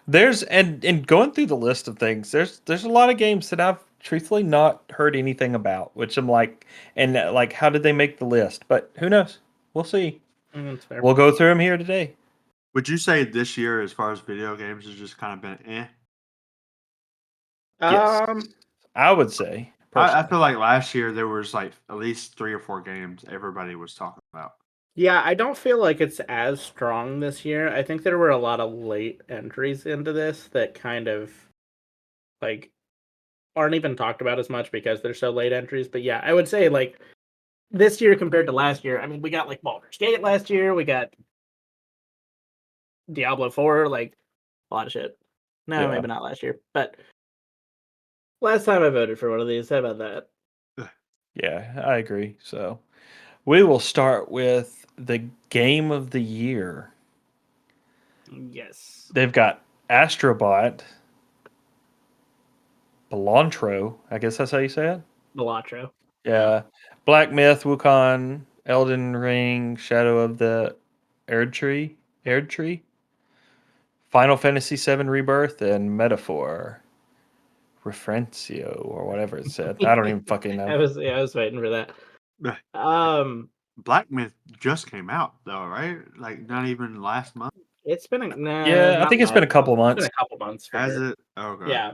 There's and going through the list of things, there's a lot of games that I've truthfully not heard anything about, which I'm like, and like, how did they make the list? But who knows? We'll see. that's fair. We'll go through them here today. Would you say this year, as far as video games, has just kind of been eh? Yes, Um, I would say I personally. feel like last year there was like at least 3 or 4 games everybody was talking about. yeah, I don't feel like it's as strong this year. I think there were a lot of late entries into this that kind of like aren't even talked about as much because they're so late entries. But yeah, I would say like this year compared to last year. I mean, we got like Baldur's Gate last year. We got Diablo 4, like a lot of shit. No, Yeah. maybe not last year, but last time I voted for one of these. How about that? Yeah, I agree. So we will start with the game of the year. Yes. They've got Astrobot, Belantro. I guess that's how you say it. Balatro. Yeah. Black Myth, Wukong, Elden Ring, Shadow of the Erd Tree, Final Fantasy VII Rebirth, and Metaphor. Referencio or whatever it said. I don't even fucking know. I was waiting for that. Black Myth just came out though, right? Like not even last month. It's been Yeah, I think it's been a couple It's been months. a couple months for Has sure. it? Okay. Yeah.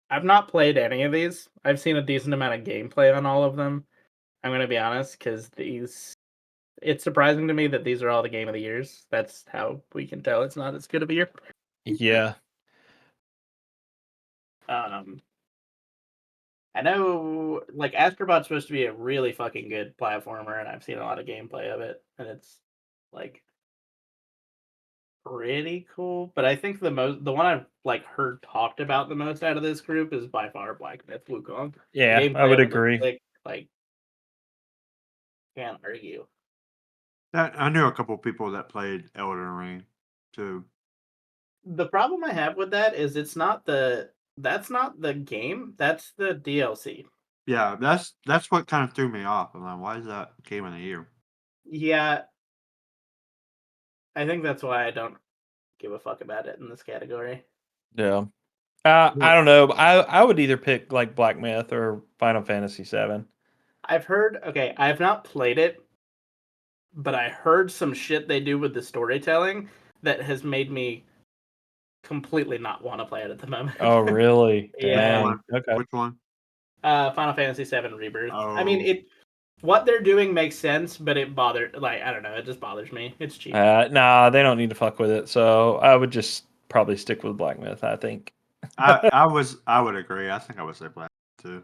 I've not played any of these. I've seen a decent amount of gameplay on all of them. I'm gonna be honest, because it's surprising to me that these are all the game of the years. That's how we can tell it's not as good of a year. Yeah. I know, like, Astrobot's supposed to be a really fucking good platformer, and I've seen a lot of gameplay of it, and it's like pretty cool. But I think the one I've like heard talked about the most out of this group is by far Black Myth Wukong. Yeah, I Gameplay would of it looks agree. sick, like, can't argue. I knew a couple people that played Elden Ring too. The problem I have with that is that's not the game, that's the DLC. Yeah, that's what kind of threw me off. I'm like, why is that game of the year? Yeah, I think that's why I don't give a fuck about it in this category. Yeah. I don't know. I would either pick like Black Myth or Final Fantasy VII. I've not played it, but I heard some shit they do with the storytelling that has made me completely not want to play it at the moment. Oh, really? Yeah. Dang. Okay. Which one? Final Fantasy VII Rebirth. I mean, Oh. what they're doing makes sense, but it I don't know, it just bothers me. It's cheap. Nah, they don't need to fuck with it. So I would just probably stick with Black Myth, I think. I would agree. I think I would say Black too.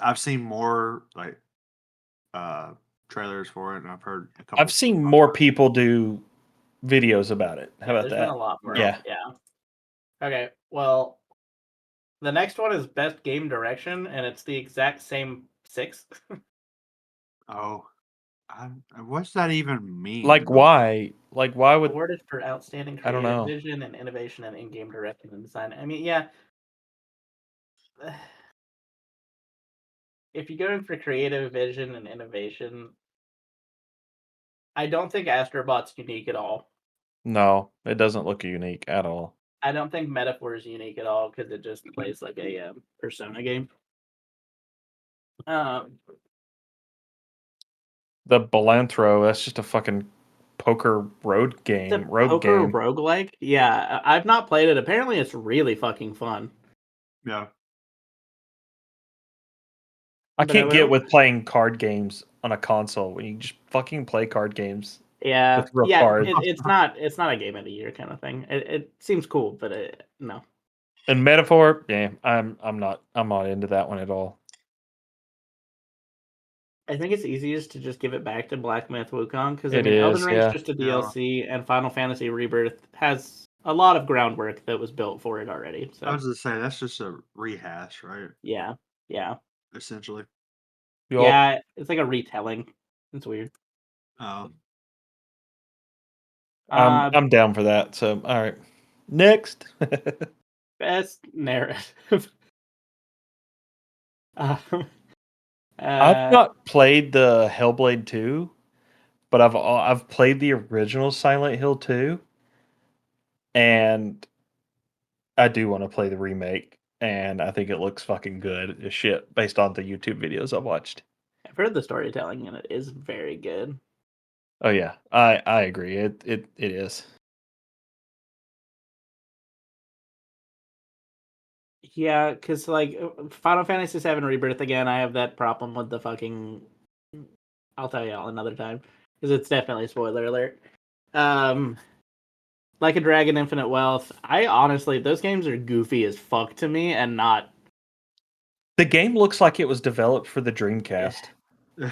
I've seen more like trailers for it, and I've heard a couple. I've seen more people do videos about it. How about there's that? been a lot more. Yeah. Okay, well, the next one is Best Game Direction, and it's the exact same 6. Oh, what's that even mean? Like why? Like why would Awarded for outstanding I don't creative know. vision and innovation and in-game direction and design. I mean, yeah. If you're going for creative vision and innovation, I don't think Astrobot's unique at all. No, it doesn't look unique at all. I don't think Metaphor is unique at all because it just plays like a Persona game. The Belantro, that's just a fucking poker road game. The poker roguelike? Yeah, I've not played it. Apparently, it's really fucking fun. Yeah. I can't get with playing card games on a console when you just fucking play card games. Yeah, with real cards. it's not a game of the year kind of thing. It seems cool, but no. And Metaphor, yeah, I'm not into that one at all. I think it's easiest to just give it back to Black Myth Wukong because is, Elden Ring's yeah. just a DLC, and Final Fantasy Rebirth has a lot of groundwork that was built for it already. So I was gonna say that's just a rehash, right? yeah. Essentially. Yup. Yeah, it's like a retelling. It's weird. I'm down for that. So all right, next. Best narrative. I've not played the Hellblade 2, but I've played the original Silent Hill 2, and I do want to play the remake, and I think it looks fucking good as shit based on the YouTube videos I've watched. I've heard the storytelling in it is very good. Oh yeah, I agree. It is. Yeah, because like Final Fantasy VII Rebirth again, I have that problem with the fucking. I'll tell y'all another time because it's definitely spoiler alert. Like a Dragon, Infinite Wealth. I honestly, those games are goofy as fuck to me, and not. The game looks like it was developed for the Dreamcast.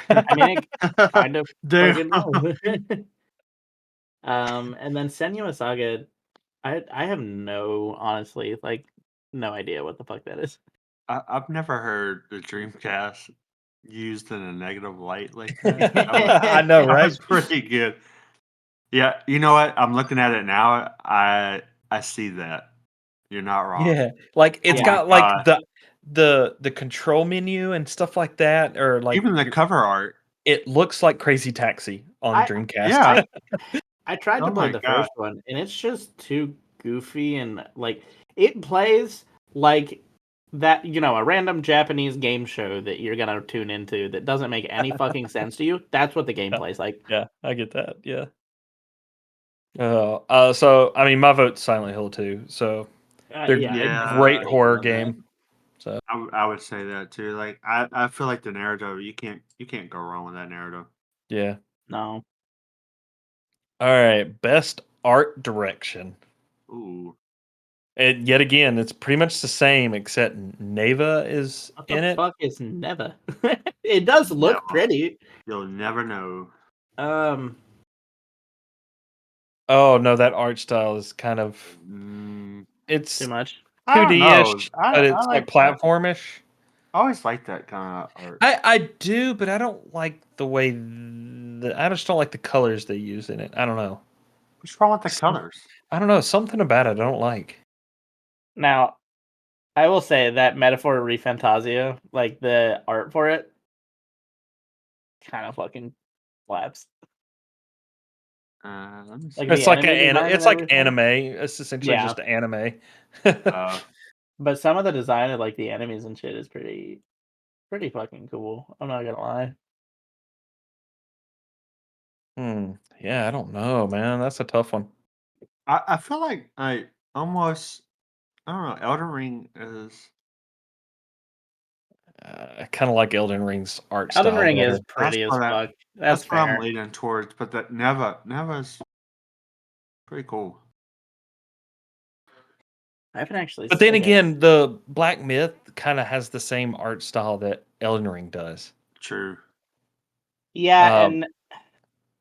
I mean, it kind of Damn. fucking does. And then Senua Saga, I have honestly, like, no idea what the fuck that is. I've never heard the Dreamcast used in a negative light like that. I know, That right? was pretty good. Yeah, you know what? I'm looking at it now. I see that. You're not wrong. Yeah, like it's Yeah. got like the control menu and stuff like that, or like Even the cover art. it looks like Crazy Taxi on I Dreamcast. I tried Oh to play my the god. first one, and it's just too goofy and like it plays like that, a random Japanese game show that you're gonna tune into that doesn't make any fucking sense to you. That's what the game plays like. Yeah, I get that. Yeah. So I mean, my vote's Silent Hill 2. So they're Yeah, I Yeah. great definitely horror love that. game. So I would say that too. Like I feel like the narrative, you can't go wrong with that narrative. yeah. No, All right, best art direction. Ooh. And yet again, it's pretty much the same, except Neva is what the in it. fuck is Neva? It does look Never. pretty. You'll never know. Um, Oh no, that art style is kind of Mm, it's too much. I don't 2D know. ish, but I it's like like that. platformish. I always like that kind of art. I do, but I don't like the way I just don't like the colors they use in it. I don't know. What's wrong with the Some- colors? I don't know. Something about it I don't like. Now, I will say that Metaphor ReFantasia, like the art for it, kind of fucking slaps. Let me see. Like It's the like enemy design and it's like everything. anime. It's essentially Yeah, just anime. but some of the design of like the enemies and shit is pretty fucking cool. I'm not gonna lie. Yeah, I don't know, man. That's a tough one. I feel like I almost I don't know. Elden Ring is I kind of like Elden Ring's art Elden style Ring better. is pretty as fuck. That's that's what I'm fair. leaning towards. But that Neva's pretty cool. I haven't actually. But then Okay, again, the Black Myth kind of has the same art style that Elden Ring does. True. yeah, Um, and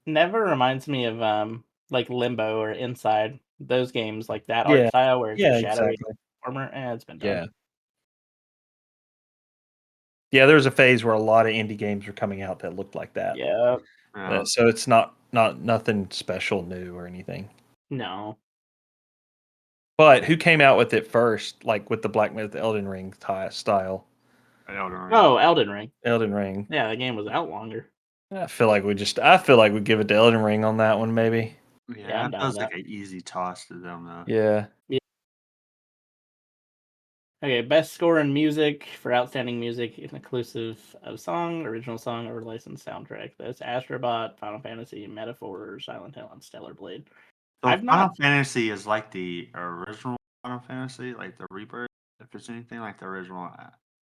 Never reminds me of like Limbo or Inside. Those games like that art yeah, style where it's yeah, just shadowy exactly. armor. It's been done. Yeah, yeah. There was a phase where a lot of indie games were coming out that looked like that. Yeah. Yeah. So it's not nothing special new or anything. No. But who came out with it first, like with the Black Myth Elden Ring style? Elden Ring. Oh, Elden Ring. Elden Ring. Yeah, the game was out longer. I feel like we give it to Elden Ring on that one, maybe. Yeah, Yeah, I'm that down with feels like that. an easy toss to them though. Yeah. Okay, best score in music for outstanding music inclusive of song, original song, or licensed soundtrack. That's Astrobot, Final Fantasy, Metaphor, Silent Hill, and Stellar Blade. So I've Final not. Fantasy is like the original Final Fantasy, like the Rebirth. If it's anything like the original,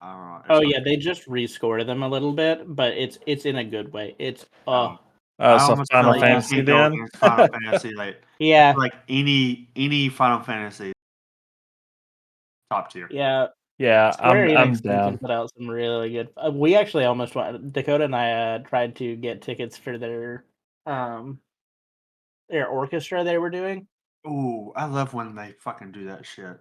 I don't know. Oh It's yeah, they just rescored them a little bit, but it's in a good way. It's I So almost feel Final like you Fantasy can't go then. against Final Fantasy. I yeah, feel like any Final Fantasy top tier. yeah. Yeah, Square I'm Enix can down. put out some really good. We actually almost went. Dakota and I tried to get tickets for um their orchestra they were doing. Ooh, I love when they fucking do that shit.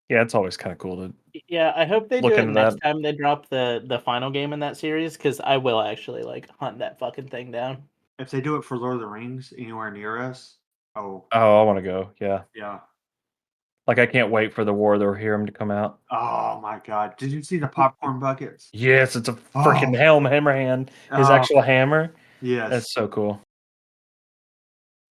Yeah, it's always kind of cool to Yeah, I hope they do look it into that. next time they drop the final game in that series because I will actually like hunt that fucking thing down. If they do it for Lord of the Rings anywhere near us, oh Oh, I want to go. Yeah. yeah. Like I can't wait for the War of the Rohirrim to come out. Oh my god. Did you see the popcorn buckets? Yes, it's a Oh, freaking hammer hand. His oh actual hammer. yes. That's so cool.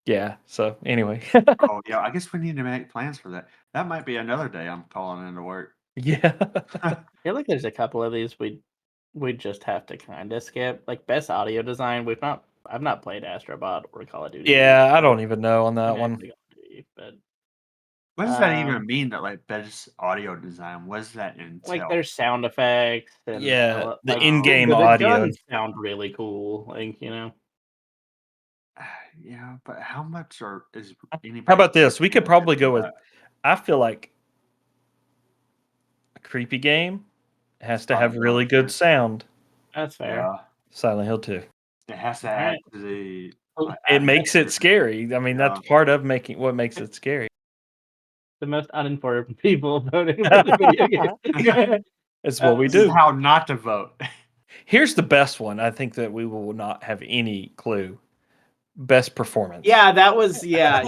Yeah. So anyway. Oh yeah. I guess we need to make plans for that. That might be another day I'm calling into work. Yeah. I feel like there's a couple of these we just have to kind of skip. Like best audio design, I've not played Astrobot or Call of Duty. Yeah, I don't even know on I that mean, I one. play Call of Duty, but What does that even mean? That like best audio design? What does that like entail? there's sound effects and Yeah, the like in-game the audio. guns sound really cool. Like Yeah, but how much is How anybody about this? We could probably go with that? I feel like a creepy game has to have Silent Hill really good too. sound. that's fair. Yeah, Silent Hill 2. it has to All add right. to the It makes it atmosphere. scary. I mean, Yeah. that's part of making what makes it scary. The most uninformed people voting for the video game. It's what we This is do. how not to vote. Here's the best one. I think that we will not have any clue. best performance. Yeah, that was yeah.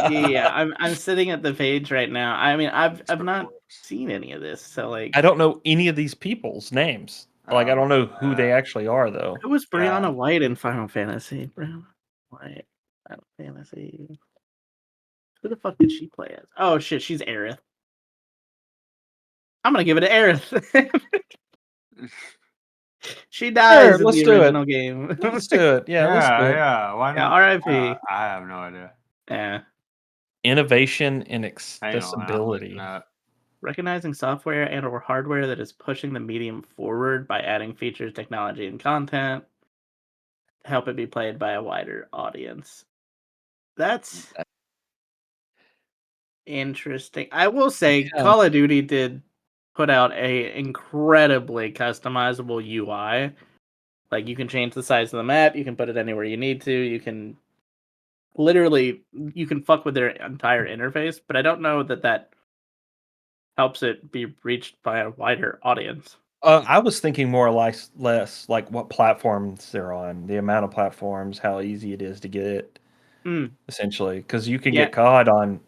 I'm sitting at the page right now. I mean, I've not seen any of this, so like, I don't know any of these people's names. Like, I don't know who they actually are, though. who was Yeah. Brianna White in Final Fantasy? Brianna White, Final Fantasy. Who the fuck did she play as? Oh shit, she's Aerith. I'm gonna give it to Aerith. She dies in let's the do it. original game. Let's do it. Yeah, let's do it. Yeah. Why Yeah, not? R.I.P. I have no idea. Yeah. Innovation and Hang on, I'm looking accessibility. at- Recognizing software and or hardware that is pushing the medium forward by adding features, technology, and content, help it be played by a wider audience. That's interesting. I will say Yeah. Call of Duty did put out a incredibly customizable UI. Like you can change the size of the map, you can put it anywhere you need to, you can fuck with their entire interface, but I don't know that helps it be reached by a wider audience. I was thinking more or less like what platforms they're on, the amount of platforms, how easy it is to get it, essentially. Because you can Yeah. get COD on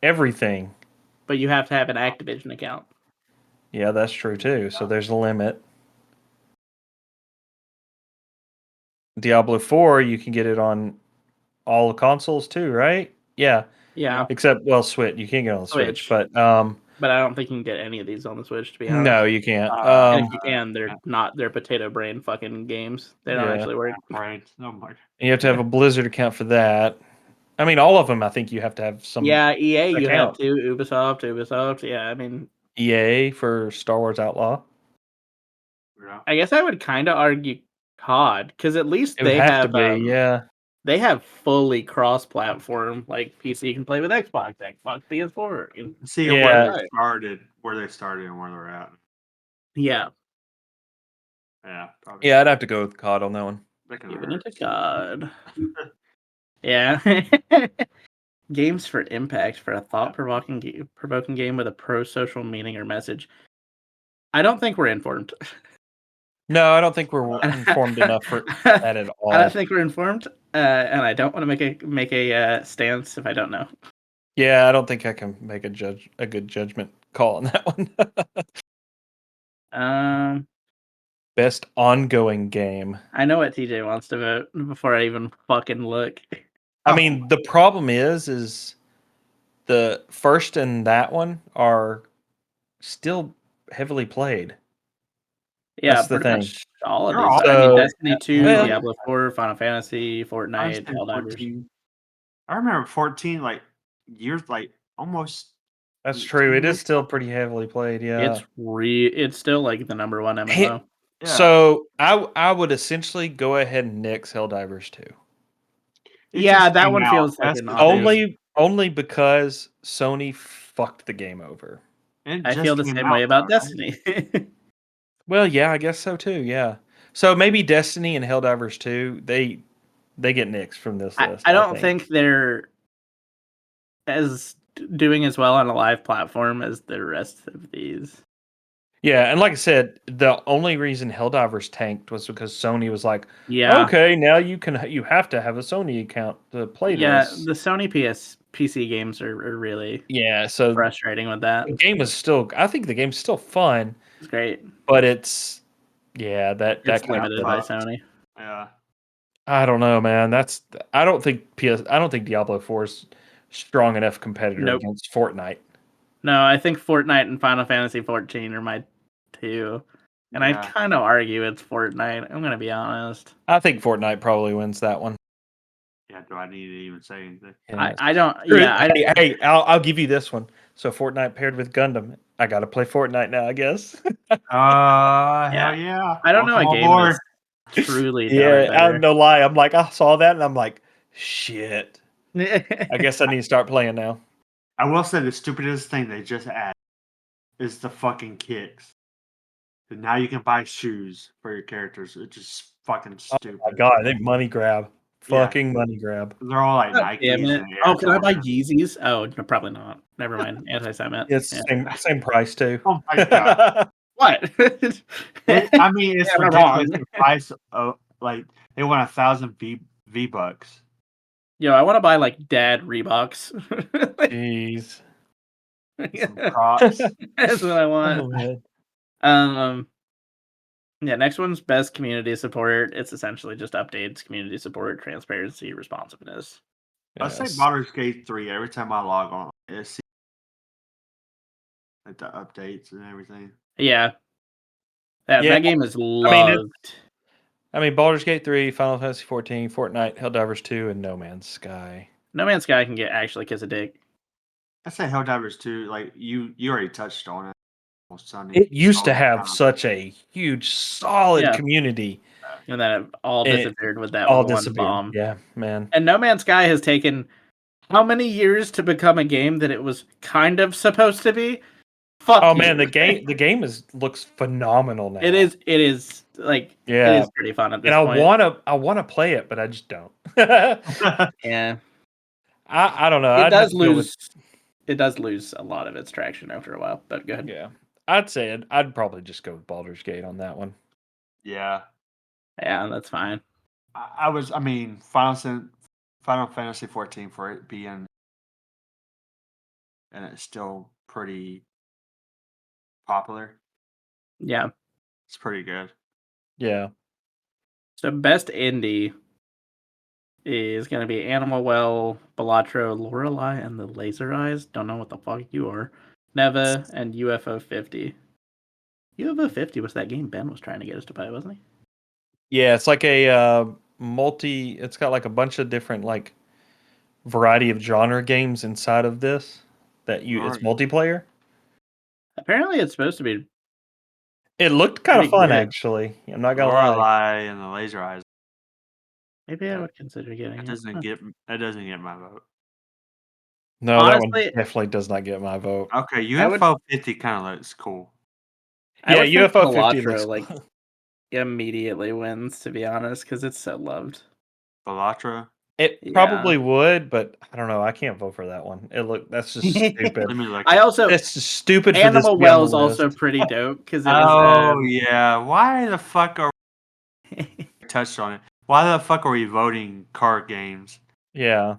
everything. But you have to have an Activision account. Yeah, that's true too. So there's a limit. Diablo 4, you can get it on all the consoles too, right? Yeah. Yeah. Except, well, Switch. You can't get it on the Switch, but But I don't think you can get any of these on the Switch, to be honest. no, you can't. And if you can, they're potato brain fucking games. They don't Yeah. actually work. Right. No more. You have to have a Blizzard account for that. I mean, all of them, I think you have to have some Yeah, EA you have account. to. Ubisoft. Yeah, I mean, EA for Star Wars Outlaw. Yeah. I guess I would kind of argue COD because at least It would they have to have be, yeah. they have fully cross-platform. Like PC can play with Xbox, PS4. See Yeah. where they started, and where they're at. Yeah, Yeah. Probably. Yeah, I'd have to go with COD on that one. giving it to COD. Yeah. Games for impact for a thought-provoking game with a pro-social meaning or message. I don't think we're informed. No, I don't think we're informed enough for that at all. I don't think we're informed, and I don't want to make a stance if I don't know. Yeah, I don't think I can make a good judgment call on that one. Best ongoing game. I know what TJ wants to vote before I even fucking look. I mean, the problem is the first and that one are still heavily played. Yeah, That's the pretty thing. much all of They're these. all- I mean, So- Destiny 2, well- Diablo 4, Final Fantasy, I Fortnite, was Helldivers. 14. I remember 14, like years, like almost. That's true. It is still pretty heavily played, yeah. It's still like the number one MMO. Yeah. So I would essentially go ahead and nix Helldivers 2. It Yeah, just that came one out. feels like That's an the obvious- Only because Sony fucked the game over. It I just feel the came same out, way about though, right? Destiny. Well, yeah, I guess so too. Yeah. So maybe Destiny and Helldivers 2, they get nixed from this list. I don't think they're as doing as well on a live platform as the rest of these. Yeah, and like I said, the only reason Helldivers tanked was because Sony was like, Yeah. okay, now you have to have a Sony account to play Yeah, this. the Sony PC games are really Yeah, so frustrating with that. the game is still. I think the game's still fun, It's great. but it's that It's kind limited of by Sony. Yeah. I don't know, man. I don't think Diablo 4 is strong enough competitor Nope. against Fortnite. No, I think Fortnite and Final Fantasy 14 are my two. And I Yeah. kind of argue it's Fortnite. I'm going to be honest. I think Fortnite probably wins that one. Yeah. Do I need to even say anything? Yeah. I don't. Screw Yeah, it. Hey, I'll give you this one. So Fortnite paired with Gundam. I got to play Fortnite now, I guess. Hell yeah. I don't know a Welcome game aboard. that's truly done Yeah, it better. no lie. I'm like, I saw that and I'm like, shit. I guess I need to start playing now. I will say the stupidest thing they just added is the fucking kicks. And now you can buy shoes for your characters. It's just fucking stupid. Oh my god, I think money grab. Yeah. Fucking money grab. They're all like God Nikes. damn it. And Oh, can I buy Air Yeezys? Oh, no, probably not. Never mind. Anti-Semitic. It's Yeah. same price too. Oh my god. What? I mean, it's Yeah, I'm ridiculous. wrong. The price of like they want 1,000 V bucks Yo, I want to buy like dad Reeboks. Jeez. Some Crocs. That's what I want. Oh, man. Um, yeah. Next one's best community support. It's essentially just updates, community support, transparency, responsiveness. I say Yes. Baldur's Gate 3 every time I log on. It's like the updates and everything. Yeah, that Yeah, that game is mean, it- loved. Baldur's Gate 3, Final Fantasy 14, Fortnite, Helldivers 2, and No Man's Sky. No Man's Sky can get actually kiss a dick. I say Helldivers 2, like you already touched on it. Sunny. It used to Oh, have God. such a huge, solid Yeah. community. And then it all And it disappeared with that all one disappeared. bomb. Yeah, man. And No Man's Sky has taken how many years to become a game that it was kind of supposed to be? Fuck Oh you. man, the game looks phenomenal now. It is like Yeah. it is pretty fun at this And point. I wanna play it, but I just don't. Yeah. I don't know. It I'd have does to go with lose a lot of its traction after a while, but go ahead. yeah. I'd say I'd probably just go with Baldur's Gate on that one. Yeah. Yeah, that's fine. I mean, Final Fantasy 14 for it being, and it's still pretty popular. Yeah. It's pretty good. Yeah. So best indie is gonna be Animal Well, Balatro, Lorelei, and the Laser Eyes. Don't know what the fuck you are. Neva and UFO 50. UFO 50 was that game Ben was trying to get us to play, wasn't he? Yeah, it's like a it's got like a bunch of different like variety of genre games inside of this it's Alright. multiplayer. Apparently it's supposed to be It looked kind of pretty fun good. actually. I'm not gonna lie. Lorelei and the Laser Eyes. Maybe I Yeah. would consider getting That it. Huh. doesn't get my vote. No, that one Honestly, definitely does not get my vote. Okay, I would UFO 50 kind of looks cool. I Yeah, would think UFO 50 Balatro looks like immediately wins, to be honest, because it's so loved. Balatra. It Yeah. probably would, but I don't know. I can't vote for that one. That's just stupid. Let me look. I also That's just stupid for this to Animal be on the Well is also list. pretty dope because it Oh was yeah. Why the fuck are touched on it? Why the fuck are we voting card games? Yeah.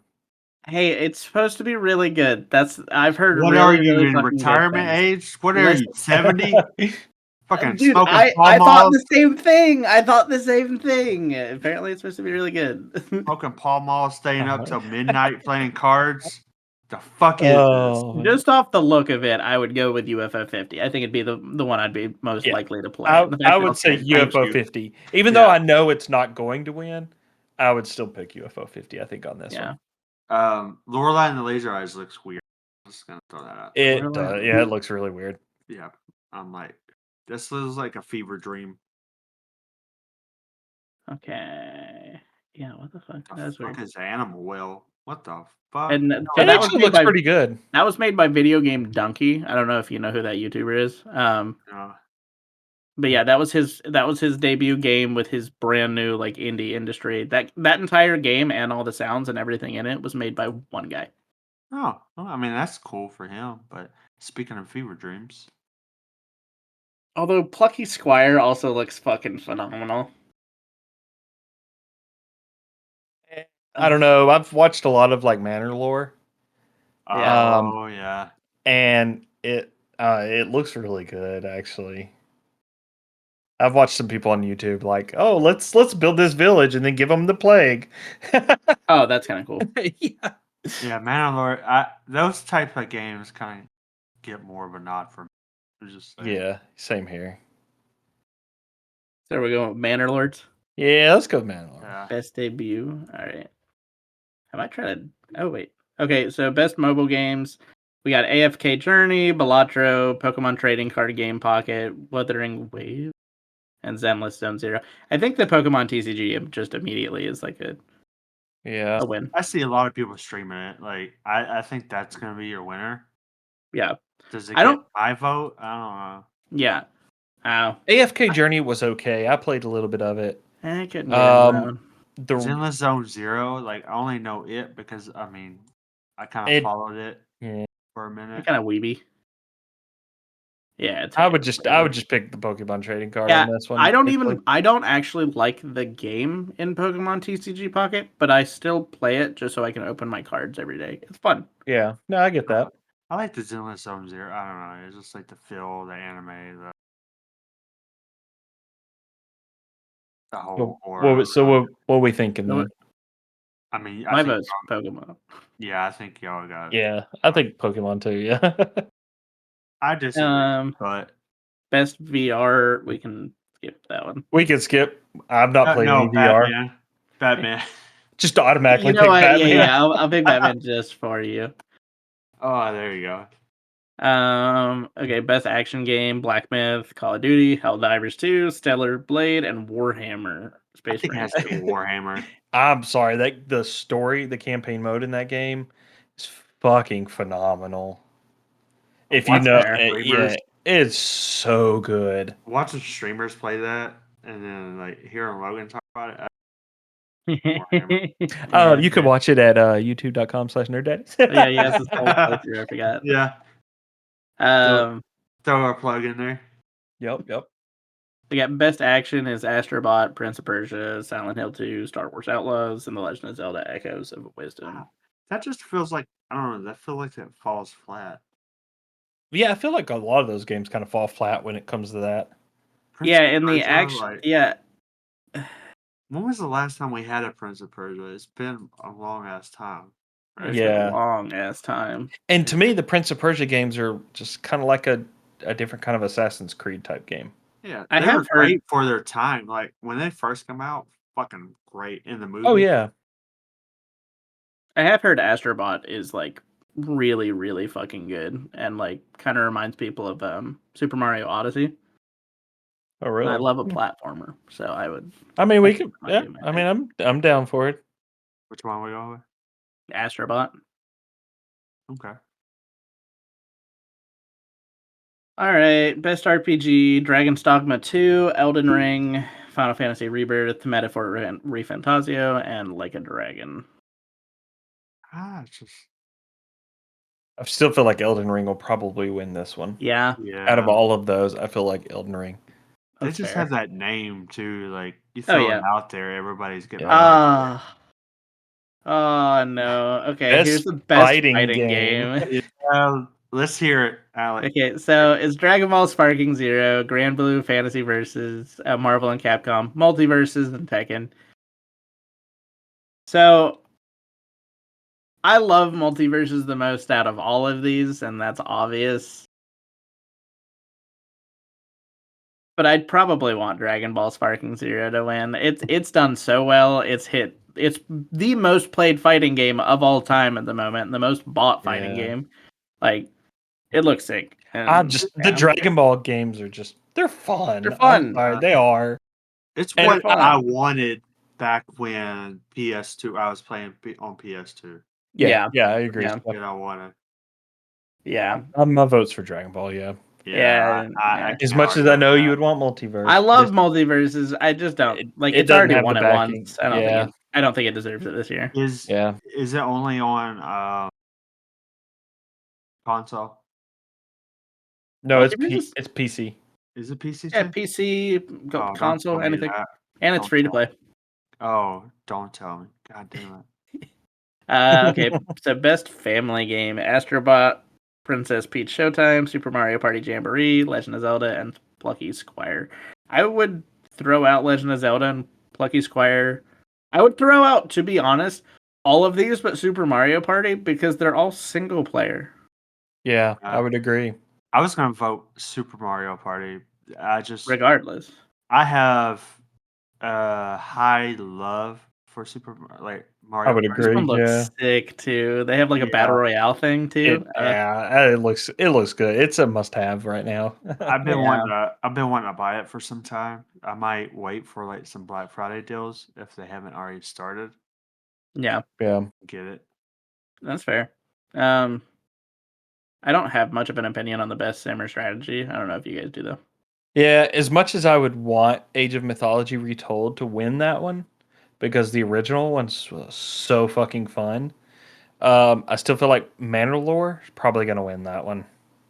hey, it's supposed to be really good. I've heard What really, are you really in fucking good retirement things. age? What are Listen, you 70? Fucking dude, smoking I Pall thought Malls, the same thing. I thought the same thing. Apparently, it's supposed to be really good. smoking Pall Malls, staying up Uh-huh. till midnight playing cards. The fuck is this? Oh, Just off the look of it, I would go with UFO 50. I think it'd be the one I'd be most Yeah. likely to play. And the fact I that would I'll say say thank UFO you. 50. Even though Yeah. I know it's not going to win, I would still pick UFO 50, I think, on this Yeah. one. Lorelei and the Laser Eyes looks weird. I'm just gonna throw that out. It Lorelei- does. Yeah, it looks really weird. Yeah. I'm like, this is like a fever dream. Okay. Yeah, what the fuck? The That's fuck weird. is Animal Will? What the fuck? And No, so It that was actually made looks by pretty good. that was made by Video Game Donkey. I don't know if you know who that YouTuber is. no. But yeah, that was his debut game with his brand new like indie industry. That entire game and all the sounds and everything in it was made by one guy. Oh, well, I mean that's cool for him. But speaking of fever dreams, Although Plucky Squire also looks fucking phenomenal. I don't know. I've watched a lot of like Manor lore, Yeah. oh yeah, and it looks really good actually. I've watched some people on YouTube like, oh, let's build this village and then give them the plague. Oh, that's kind of cool. Yeah. yeah, Man Lord. Those type of games kind of get more of a nod from. Just saying. Yeah, same here. So we're going with Manor Lords. Yeah, let's go with Manor. Yeah. Best debut. All right. Have I tried to? Oh wait. Okay, so best mobile games. We got AFK Journey, Balatro, Pokemon Trading Card Game Pocket, Wuthering Wave, and Zenless Zone Zero. I think the Pokemon TCG just immediately is like a win. I see a lot of people streaming it. Like, I think that's gonna be your winner. Yeah. Does it I get don't. my vote? I don't know. Yeah. Oh, AFK Journey was okay. I played a little bit of it. I couldn't get into that one. The Zenless Zone Zero, like I only know it because I mean, I kind of It- followed it yeah. for a I'm minute. kind of weeby. Yeah, it's I would regular. just pick the Pokemon trading card Yeah, on this one. I personally. don't actually like the game in Pokemon TCG Pocket, but I still play it just so I can open my cards every day. It's fun. Yeah, no, I get that. I like the Zenless Zone Zero. I don't know. It's just like the feel, the anime, the whole aura. What are we thinking So then? I mean, I my think, vote's Pokemon. yeah, I think y'all got. Yeah, I think Pokemon too. Yeah. I disagree, Um, but best VR, we can skip that one. We can skip. I've not played any no, VR. Batman. Just automatically You know pick what? Yeah, Batman. yeah, I'll pick Batman just for you. Oh, there you go. Okay, best action game: Black Myth, Call of Duty, Helldivers 2, Stellar Blade, and Warhammer I Space think it Marine. has to be Warhammer. I'm sorry, that the story, the campaign mode in that game is fucking phenomenal. If you Watching know, Fair. yeah, streamers, it's so good. watching streamers play that, and then like hearing Logan talk about it. Warhammer. Yeah, You could fair. watch it at youtube.com/nerddaddies. Oh, yeah, he has this whole playthrough. I forgot. Yeah, throw, Um, throw a plug in there. Yep. we got best action is Astrobot, Prince of Persia, Silent Hill 2, Star Wars Outlaws, and The Legend of Zelda: Echoes of Wisdom. That just feels like I don't know. That feels like it falls flat. Yeah, I feel like a lot of those games kind of fall flat when it comes to that. Prince Yeah, of in the Persia, action, like yeah, when was the last time we had a Prince of Persia? It's been a long ass time. it's Right? been a Yeah. long ass time. And to me, the Prince of Persia games are just kind of like a different kind of Assassin's Creed type game. Yeah, I they were have heard, great for their time. Like when they first come out, fucking great in the Oh movie. yeah, Astrobot is like really, really fucking good, and like kind of reminds people of Super Mario Odyssey. oh And I really? love a platformer, so I would. I mean, we That could. might Yeah, be my I pick. mean, I'm down for it. Which one we going with? Astrobot. Okay. All right, best RPG: Dragon's Dogma 2, Elden Ring, Final Fantasy Rebirth, Metaphor ReFantazio, and Like a Dragon. It's just I still feel like Elden Ring will probably win this one. Yeah, Out of yeah. all of those, I feel like Elden Ring. They that's just fair. have that name too. Like you Oh throw it yeah. out there, everybody's getting Yeah. behind Oh no. Okay, here's Best the best fighting fighting game. game. it. Yeah, let's hear it, Alex. Okay, so it's Dragon Ball Sparking Zero, Grand Blue Fantasy Versus, Marvel and Capcom, Multiverses, and Tekken. So I love Multiverses the most out of all of these, and that's obvious. But I'd probably want Dragon Ball Sparking Zero to win. It's done so well. It's the most played fighting game of all time at the moment, and the most bought fighting Yeah. game. Like it looks sick. I And just the yeah, Dragon Ball games are just they're fun. they're I'm fun. sorry, they are. It's And They're what I fun. wanted back when PS2. I was playing on PS2. yeah, Yeah. I agree. Yeah. You know, I wanted. Yeah. My vote's for Dragon Ball. Yeah. Yeah, Yeah. I Yeah. As can't much as argue I with know you that. would want multiverse, I love this, multiverses. I just don't like it it's doesn't already have the won it backing. once. Yeah. I don't think it deserves it this year. Yeah. Is it only on console? No, Multiverses? it's PC. Is it PC Yeah, too? PC, Oh, don't tell console, me anything. that. And it's Don't free to tell me. play. Oh, don't tell me. God damn it. Okay, so best family game: Astrobot, Princess Peach Showtime, Super Mario Party Jamboree, Legend of Zelda, and Plucky Squire. I would throw out Legend of Zelda and Plucky Squire. I would throw out, to be honest, all of these but Super Mario Party because they're all single player. Yeah, I would agree. I was gonna vote Super Mario Party. Regardless. I have high love for like I Mario would Party. This one agree. Yeah. looks sick too. They have like a battle Yeah, royale thing too. It looks good. It's a must have right now. Yeah. I've been wanting to buy it for some time. I might wait for like some Black Friday deals if they haven't already started. Yeah, Yeah. Get it? that's fair. Um, I don't have much of an opinion on the best Simmer strategy. I don't know if you guys do though. Yeah, as much as I would want Age of Mythology Retold to win that one, because the original one's so fucking fun. I still feel like Mandalore is probably gonna win that one.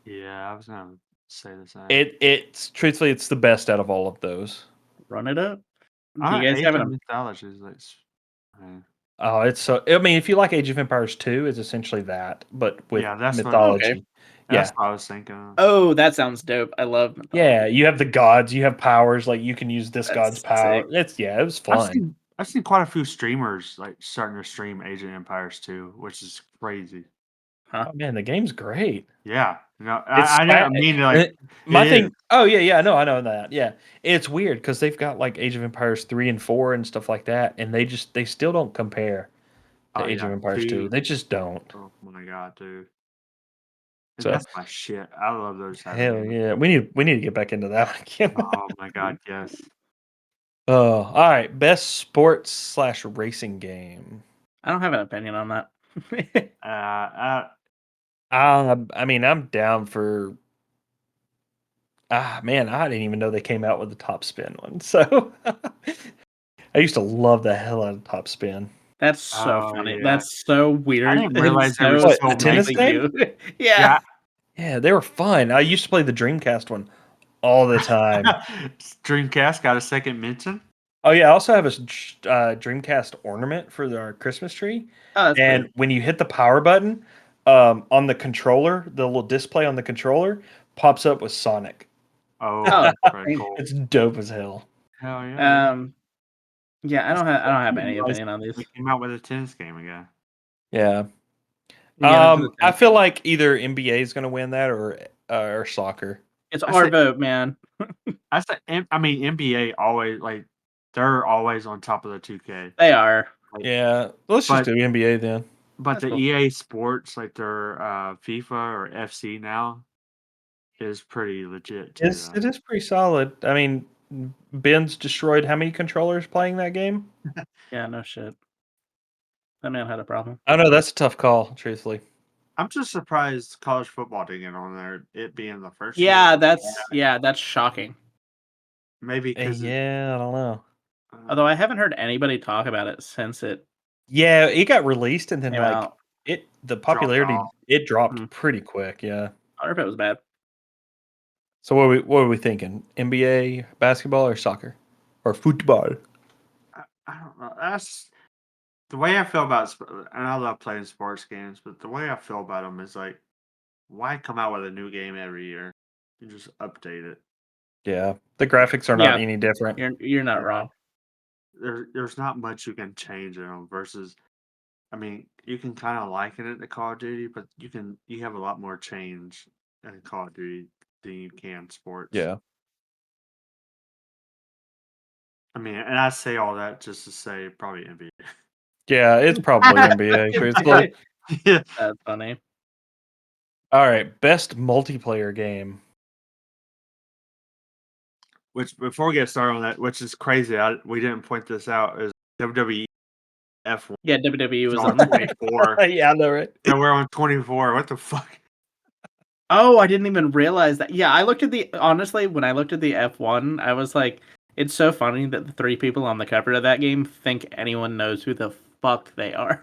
Yeah, I was gonna say the same. It's truthfully, it's the best out of all of those. Run it up. Do you guys Age have of an? Mythology is like, Oh, it's so. I mean, if you like Age of Empires 2, it's essentially that, but with yeah, that's mythology. Okay. Yeah, that's what I was thinking. Of. Oh, that sounds dope. I love mythology. yeah. You have the gods. You have powers. Like you can use this god's That's power. sick. It was I've fun. seen I've seen quite a few streamers like starting to stream Age of Empires 2, which is crazy. Huh? Oh man, the game's great. Yeah, no, It's I didn't mean to like. my It thing. is. Oh yeah, I know that. Yeah, it's weird because they've got like Age of Empires 3 and 4 and stuff like that, and they still don't compare to Oh Age of yeah, Empires 2. 2. They just don't. Oh my god, dude. And So that's my shit. I love those type of hell games. yeah, we need to get back into that one again. Oh my god, yes. Oh, all right. Best sports/racing game. I don't have an opinion on that. I mean, I'm down for. Man, I didn't even know they came out with the top spin one. So I used to love the hell out of top spin. That's so Oh funny. yeah. That's so I weird didn't and realize there was so What, so the tennis many. specifically game? you. Yeah. Yeah. Yeah, they were fun. I used to play the Dreamcast one all the time. Dreamcast got a second mention. Oh yeah, I also have a Dreamcast ornament for our Christmas tree. Oh, that's And cool. when you hit the power button, on the controller, the little display on the controller pops up with Sonic. Oh, Oh, that's pretty cool. It's dope as hell. Hell yeah. Yeah, I don't have Didn't any realize opinion on these. we came out with a tennis game again. Yeah. You get into the I tennis. feel like either NBA is going to win that or soccer. It's I our said- vote, man. I mean, NBA always like they're always on top of the 2K. They are. Yeah, let's just But- do NBA then. But That's the cool. EA Sports, like their FIFA or FC now, is pretty legit too. It is pretty solid. I mean, Ben's destroyed how many controllers playing that game? Yeah, no shit. That man had a problem. I know that's a tough call, truthfully. I'm just surprised college football didn't get on there. It being the first. Yeah, year. that's shocking. Maybe because Yeah, I don't know. Although I haven't heard anybody talk about it since it Yeah, it got released and then came like out. the popularity off. it dropped Mm. pretty quick. Yeah. I wonder if it was bad. So what are we thinking? NBA, basketball, or soccer, or football? I don't know. That's the way I feel about. And I love playing sports games, but the way I feel about them is like, why come out with a new game every year? You just update it. Yeah, the graphics are not Yeah. any different. You're not Yeah. wrong. There's not much you can change in them versus. I mean, you can kind of liken it to Call of Duty, but you have a lot more change in Call of Duty than you can sports. Yeah. I mean, and I say all that just to say probably NBA. Yeah, it's probably NBA. Truthfully. Yeah. That's funny. All right, best multiplayer game. Which before we get started on that, which is crazy, we didn't point this out, is WWE F1 Yeah, WWE was on on there. 24. Yeah, I know, right? Yeah, we're on 24. What the fuck? Oh, I didn't even realize that. Yeah, honestly, when I looked at the F1, I was like, it's so funny that the three people on the cover of that game think anyone knows who the fuck they are.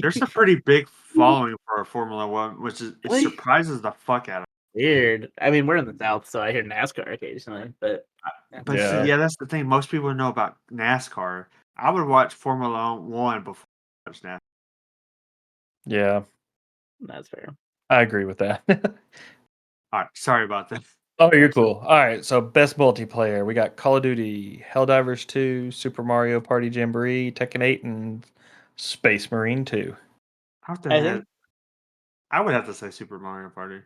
There's a pretty big following for a Formula One, which is it Really? surprises the fuck out of Weird. I mean, we're in the South, so I hear NASCAR occasionally, but me. But Yeah. see, yeah, that's the thing. Most people know about NASCAR. I would watch Formula One before I watch NASCAR. Yeah, that's fair. I agree with that. All right, sorry about that. Oh, you're cool. All right, so best multiplayer. We got Call of Duty, Helldivers 2, Super Mario Party Jamboree, Tekken 8, and Space Marine 2. How the I heck? think I would have to say Super Mario Party.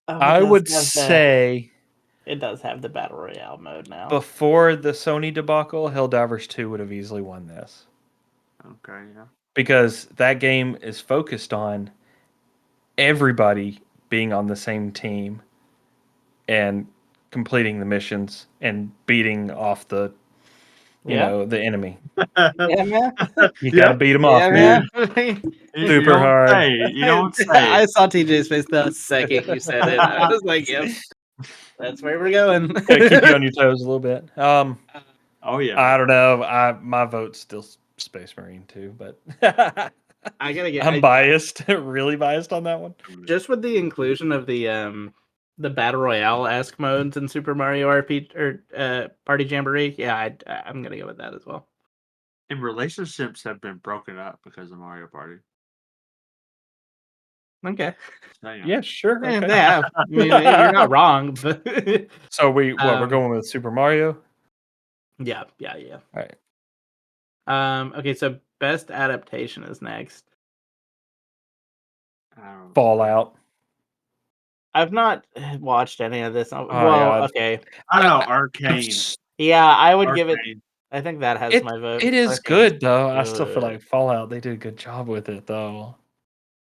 I would say it does have the Battle Royale mode now. before the Sony debacle, Helldivers 2 would have easily won this. Okay, yeah. Because that game is focused on everybody being on the same team and completing the missions and beating off the the enemy. Yeah, man. You gotta beat them off, Yeah, dude. man. You Super don't hard. say, you don't say. I saw TJ's face the second you said it. I was like, yep, that's where we're going. Gotta keep you on your toes a little bit. Oh yeah. I don't know. My vote's still Space Marine too, but I gotta get I'm biased, really biased on that one. just with the inclusion of the battle royale esque modes in Super Mario RPG or Party Jamboree. Yeah, I'm gonna go with that as well. And relationships have been broken up because of Mario Party. Okay, Damn. Yeah, sure. yeah, Okay. they have. I mean, you're not wrong, but So we're Um, going with Super Mario? yeah. All right. Okay, so best adaptation is next. I don't know. Fallout. I've not watched any of this. Oh Well, god. okay, I don't know. I- Arcane. yeah, I would give it. Arcane. I think that has my vote. It is Arcane's good though. I still feel good. like Fallout, they did a good job with it though.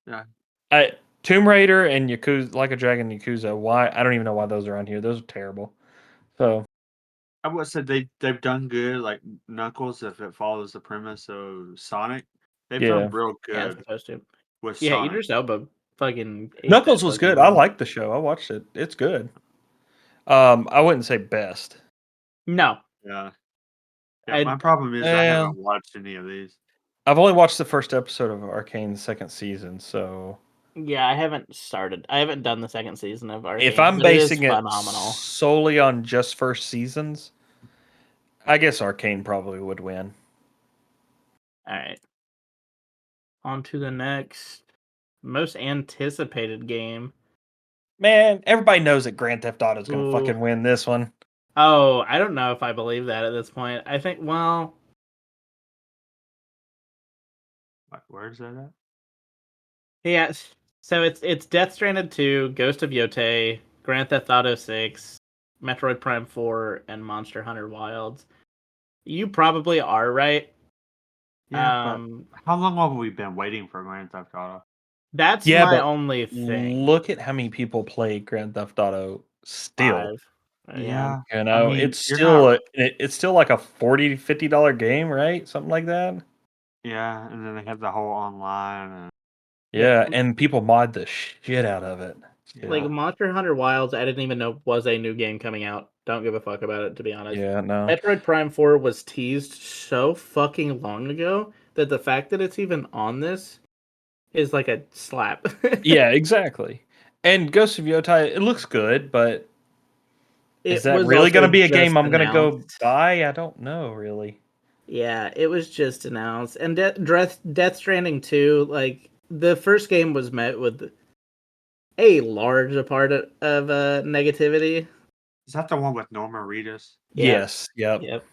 Yeah. I Tomb Raider and Yakuza, Like a Dragon, Yakuza. Why? I don't even know why those are on here. Those are terrible. So I would say they've done good, like Knuckles, if it follows the premise of Sonic. They've yeah, done real Yeah, it's good supposed to. with Yeah, Sonic. Idris Elba fucking ate that Knuckles was fucking good. I role. liked the show. I watched it. It's good. I wouldn't say best. No, Yeah. Yeah. I My problem is I Well, haven't watched any of these. I've only watched the first episode of Arcane's second season, so yeah, I haven't started. I haven't done the second season of if Arcane, I'm but it is basing it phenomenal. solely on just first seasons, I guess Arcane probably would win. All right, on to the next most anticipated game. Man, everybody knows that Grand Theft Auto is going to Ooh. fucking win this one. Oh, I don't know if I believe that at this point. I think, well, Where's that at? yeah. So it's Death Stranded 2, Ghost of Yotei, Grand Theft Auto 6, Metroid Prime 4, and Monster Hunter Wilds. You probably are right. Yeah, but Um, how long have we been waiting for Grand Theft Auto? that's Yeah, my but only thing. look at how many people play Grand Theft Auto still. 5. Yeah. Yeah. You I know, mean, it's you're not. still it's still like a $40-$50 game, right? Something like that. Yeah, and then they have the whole online and Yeah. Yeah, and people mod the shit out of it. Like yeah. Monster Hunter Wilds, I didn't even know was a new game coming out. Don't give a fuck about it, to be honest. Yeah, no. Metroid Prime 4 was teased so fucking long ago that the fact that it's even on this is like a slap. Yeah, exactly. And Ghost of Yotei, it looks good, but is It that was really also going to be a just game I'm going to go announced. buy? I don't know, really. Yeah, it was just announced. And Death Stranding 2, like, the first game was met with a large part of negativity. Is that the one with Norma Reedus? Yeah, Yes, yep. yep.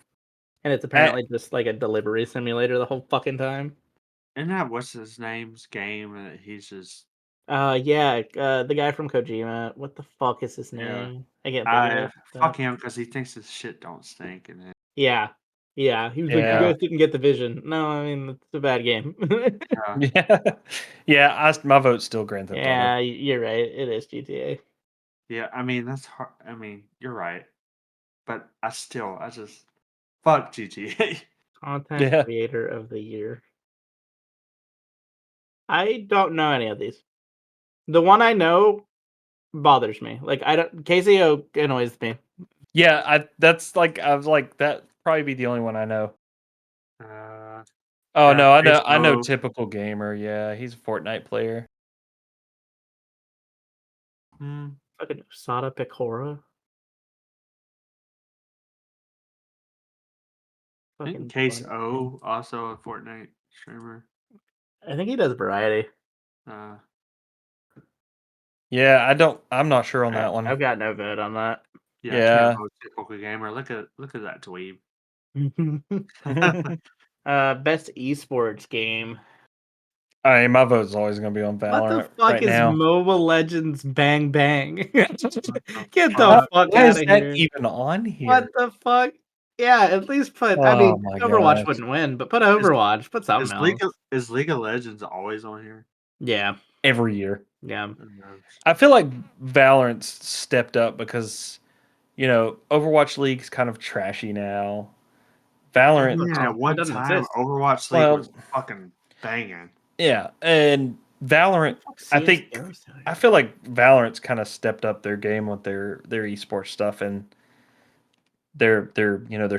And it's I, apparently just like a delivery simulator the whole fucking time. Isn't that what's his name's game? And he's just Yeah, the guy from Kojima. What the fuck is his yeah. name? I can't think of I it. fuck him because he thinks his shit don't stink. And Yeah, yeah. He was like, "You yeah. guys didn't get the vision." No, I mean it's a bad game. Yeah. Yeah, my vote's still Grand Theft Auto. Yeah, you're right. It is GTA. yeah, I mean that's hard. I mean you're right, but I just fuck GTA. Content Yeah. Creator of the Year. I don't know any of these. The one I know bothers me. Like I don't. KZO annoys me. Yeah, I was like that probably be the only one I know. uh, Oh yeah, no, I know Facebook. typical gamer. Yeah, he's a Fortnite player. Hmm. Fucking Sada Pecora. Isn't Fucking. Case O also a Fortnite streamer? I think he does variety. Uh, Yeah, I'm not sure on that one. I've got no vote on that. yeah, I can't Yeah. vote typical gamer. Look at that dweeb. Best esports game. I mean, my vote's always gonna be on What the Valorant fuck right is now. Mobile Legends Bang Bang? Get the Fuck. fuck Why out is of that here. even on What here? the fuck? Yeah, at least put. I Oh mean, my Overwatch gosh. wouldn't win, but put Is Overwatch. Put something else. Is League of Legends always on here? Yeah, Every year. yeah. Who knows? I feel like Valorant's stepped up because, Overwatch League's kind of trashy now. Valorant, Man, at It one doesn't time exist. Overwatch League well, was fucking banging. yeah, and Valorant, Fuck I think CS:GO is doing? I feel like Valorant's kind of stepped up their game with their esports stuff and their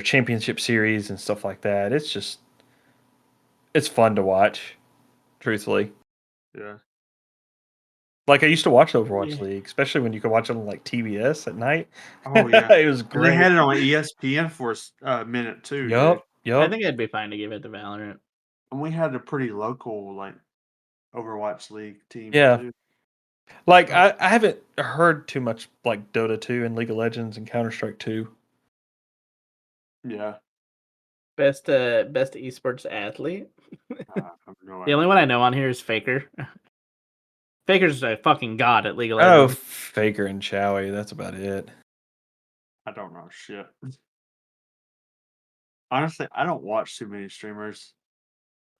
championship series and stuff like that. It's fun to watch. truthfully. Yeah. Like, I used to watch Overwatch Yeah. League, especially when you could watch it on, like, TBS at night. Oh, yeah. It was And they great. had it on ESPN for a minute too, dude. Yup. I think I'd be fine to give it to Valorant. And we had a pretty local, like, Overwatch League team Yeah. too. Like, Oh. I haven't heard too much, like, Dota 2 and League of Legends and Counter-Strike 2. Yeah. Best esports athlete. I have no The only idea. one I know on here is Faker. Faker's a fucking god at League of Oh, Legends. Faker and Chowie, that's about it. I don't know shit. Honestly, I don't watch too many streamers.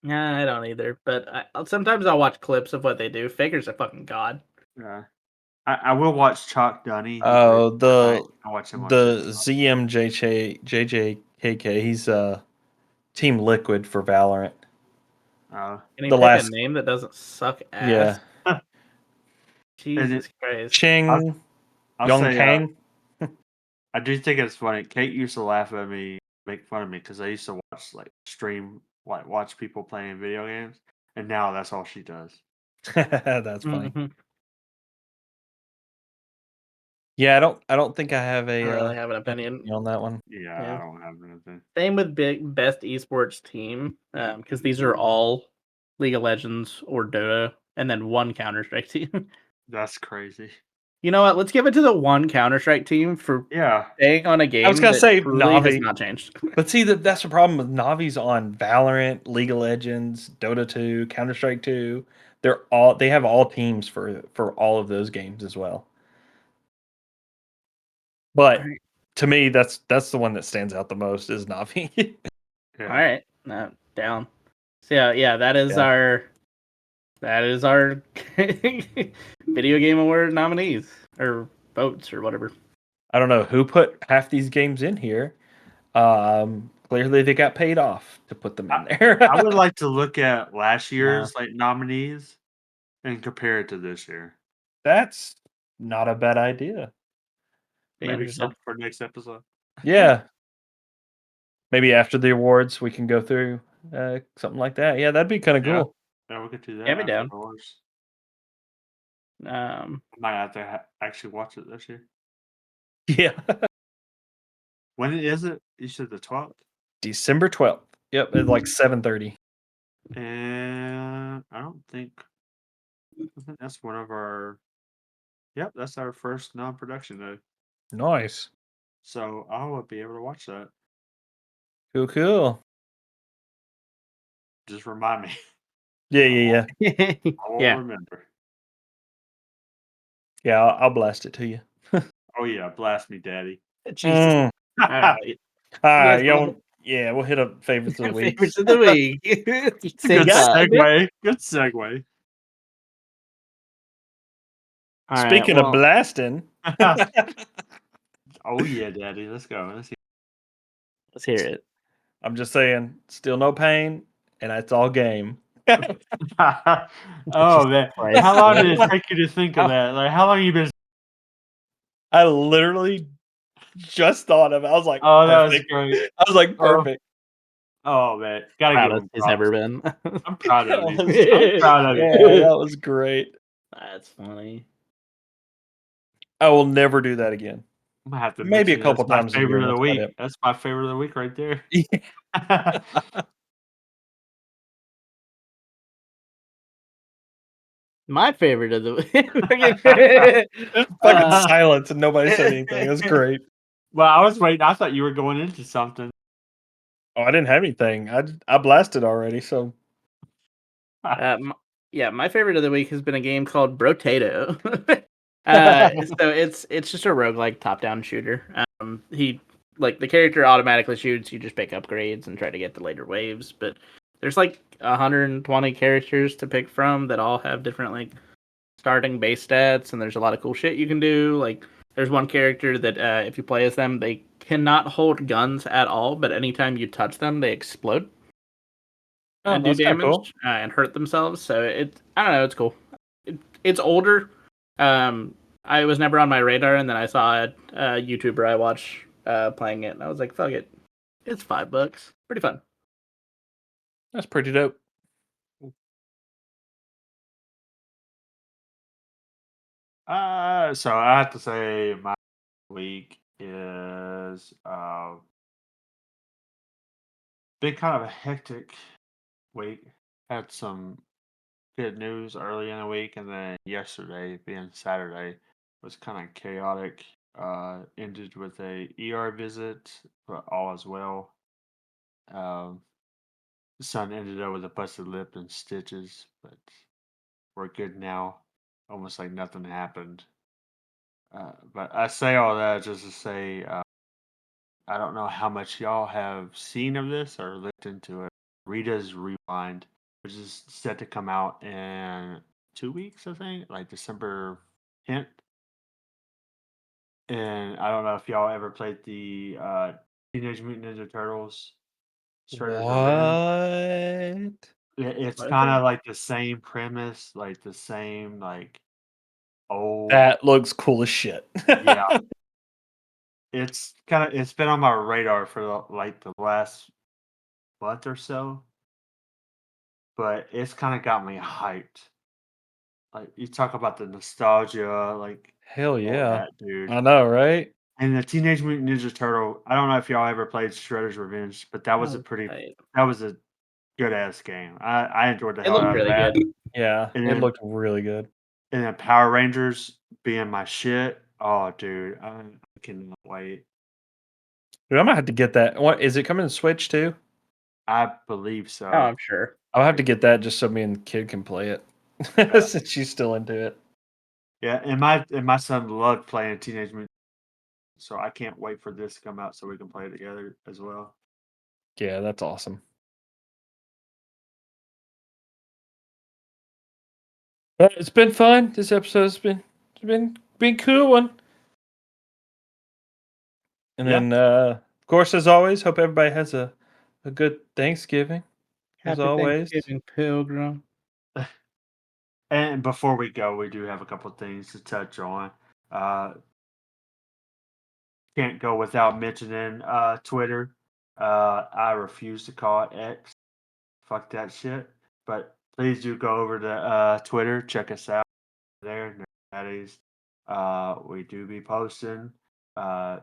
Nah, I don't either. But sometimes I'll watch clips of what they do. Faker's a fucking god. Yeah. I will watch Chalk Dunny. He plays Oh, Fortnite. I watch him on the TikTok. JJKK, he's Team Liquid for Valorant. Uh, Can you The pick a last name that doesn't suck ass? yeah. Jesus Christ. Ching I'll Yong say Kang. I do think it's funny. Kate used to laugh at me, make fun of me because I used to watch people playing video games, and now that's all she does. That's funny. Mhm. Yeah, I don't think I have I a don't really have an opinion. on that one. Yeah, Yeah. I don't have anything. Same with best esports team, because these are all League of Legends or Dota, and then one Counter Strike team. That's crazy. You know what? Let's give it to the one Counter Strike team for Yeah, staying on a game I was gonna that say truly has Navi. not changed. But see that's the problem with Navi's on Valorant, League of Legends, Dota 2, Counter Strike 2. They have all teams for all of those games as well. But Alright. to me, that's the one that stands out the most is Navi. yeah. All right, no, down. So yeah, that is Yeah. our video game award nominees or votes or whatever. I don't know who put half these games in here. Clearly they got paid off to put them in there. I would like to look at last Yeah. year's nominees and compare it to this year. That's not a bad idea. Be Maybe interested. something for next episode. Yeah. Maybe after the awards we can go through something like that. Yeah, that'd be kind of Yeah. cool. Yeah, we could do that. Yeah, be down. afterwards. Um, I might have to actually watch it this year. Yeah. When is it? You said the 12th? December 12th. Yep, at like 7:30. And I think that's one of our. Yep, that's our first non-production day. Nice. So I will be able to watch that. Cool. Just remind me. Yeah. I will yeah. remember. Yeah, I'll blast it to you. Oh yeah, blast me, daddy. Jesus. Mm. All right. All right, guys yeah, we'll hit up favorites of the week. Favorites of the week. Same Good time. segue. Good segue. All right, Speaking of well, blasting, Oh yeah, daddy. Let's go. let's hear it. I'm just saying, still no pain, and it's all game. Oh man, Christ. how long did it take you to think of that? Like, how long you been? I literally just thought of it. I was like, Oh, that was perfect. great. I was like, perfect. Oh man, gotta give Proudest him he's props. ever been. I'm proud of you. That I'm proud of you. Yeah, that was great. That's funny. I will never do that again. I'm gonna have to Maybe a mention couple that's my times a year, favorite of the that's about week. it. That's my favorite of the week right there. My favorite of the Just fucking silence and nobody said anything. It was great. Well, I was waiting. I thought you were going into something. Oh, I didn't have anything. I blasted already, so yeah, my favorite of the week has been a game called Brotato. So it's just a roguelike top-down shooter. The character automatically shoots, you just pick upgrades and try to get the later waves, but there's like 120 characters to pick from that all have different like starting base stats, and there's a lot of cool shit you can do. Like there's one character that if you play as them, they cannot hold guns at all, but anytime you touch them, they explode and do that's kinda damage cool. and hurt themselves. So I don't know, it's cool. It's older. I was never on my radar, and then I saw a YouTuber I watch playing it, and I was like, "Fuck it, it's $5. Pretty fun." That's pretty dope. So I have to say my week is been kind of a hectic week. Had some good news early in the week, and then yesterday, being Saturday, was kind of chaotic. Ended with a ER visit, but all is well. Um, son ended up with a busted lip and stitches, but we're good now. Almost like nothing happened. But I say all that just to say I don't know how much y'all have seen of this or looked into it. Rita's Rewind, which is set to come out in 2 weeks, I think, like December 10th. And I don't know if y'all ever played the Teenage Mutant Ninja Turtles Shredder's Revenge. What? It's What kind the- of like the same premise, like the same like old. That looks cool as shit. Yeah, it's been on my radar for like the last month or so, but it's kind of got me hyped. Like you talk about the nostalgia, like Hell all yeah. that, dude. I know, right? And the Teenage Mutant Ninja Turtle. I don't know if y'all ever played Shredder's Revenge, but that was Oh, tight. a good ass game. I enjoyed the It hell looked out of really that. good. Yeah, And it then looked really good. Power Rangers being my shit. Oh, dude, I cannot wait. Dude, I might have to get that. What is it coming to Switch too? I believe Oh, so. I'm sure. I'll have to get that just so me and the kid can play it. Yeah, Since she's still into it. yeah. And my son loved playing Teenage Mutant, so I can't wait for this to come out so we can play it together as well. Yeah, that's awesome. It's been fun. This episode's been cool one. And Yeah. then of course, as always, hope everybody has a good Thanksgiving. As Happy always. Thanksgiving, Pilgrim. And before we go, we do have a couple things to touch on. Uh, can't go without mentioning Twitter. I refuse to call it X. Fuck that shit. But please do go over to Twitter. Check us out there. Daddies. We do be posting. Uh,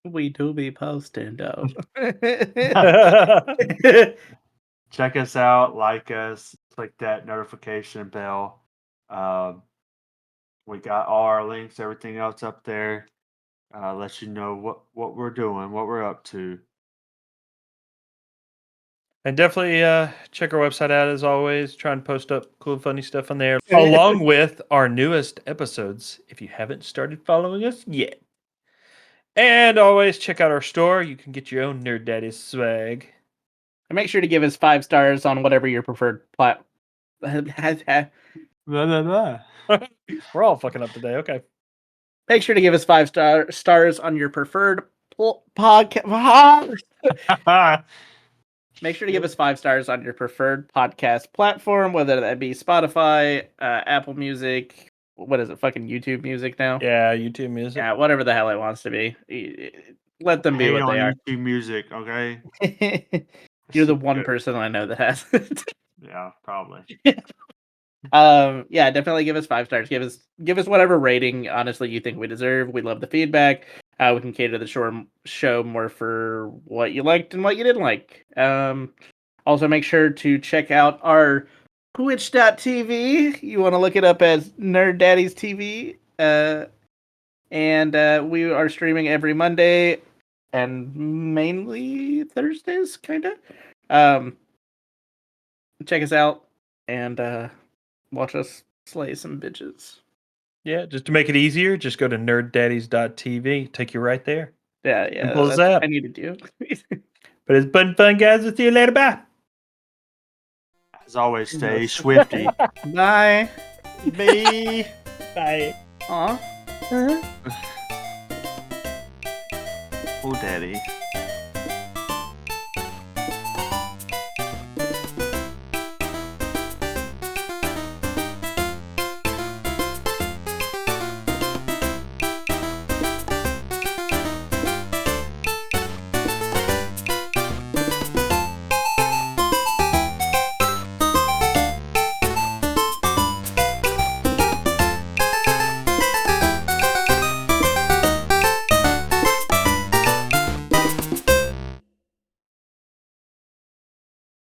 We do be posting though. check us out. Like us. Click that notification bell. Um, we got all our links, everything else up there. Let you know what we're doing, what we're up to. And definitely check our website out as always. Try and post up cool, funny stuff on there, along with our newest episodes. If you haven't started following us yet, and always check out our store. You can get your own Nerd Daddy swag. And make sure to give us 5 stars on whatever your preferred plat. Blah, blah, blah. We're all fucking up today. Okay. Make sure to give us 5 stars on your preferred podcast. Make sure to give us 5 stars on your preferred podcast platform, whether that be Spotify, Apple Music, what is it, fucking YouTube Music now? Yeah, YouTube music. Yeah, whatever the hell it wants to be. Let them be Hate what on they are. YouTube music, okay? You're the Shit one good. person I know that has it. Yeah, probably. Yeah, definitely give us 5 stars. Give us whatever rating honestly you think we deserve. We love the feedback. We can cater the show more for what you liked and what you didn't like. Also make sure to check out our twitch.tv. You want to look it up as Nerd Daddies TV. And we are streaming every Monday and mainly Thursdays, kind of. Check us out and watch us slay some bitches. Yeah, just to make it easier, just go to nerddaddies.tv. Take you right there. Yeah, Simple as that's what that. I need to do. But it's been fun, guys. We'll see you later. Bye. As always, stay swifty. Bye. Bye. Bye. Aw. Oh, daddy.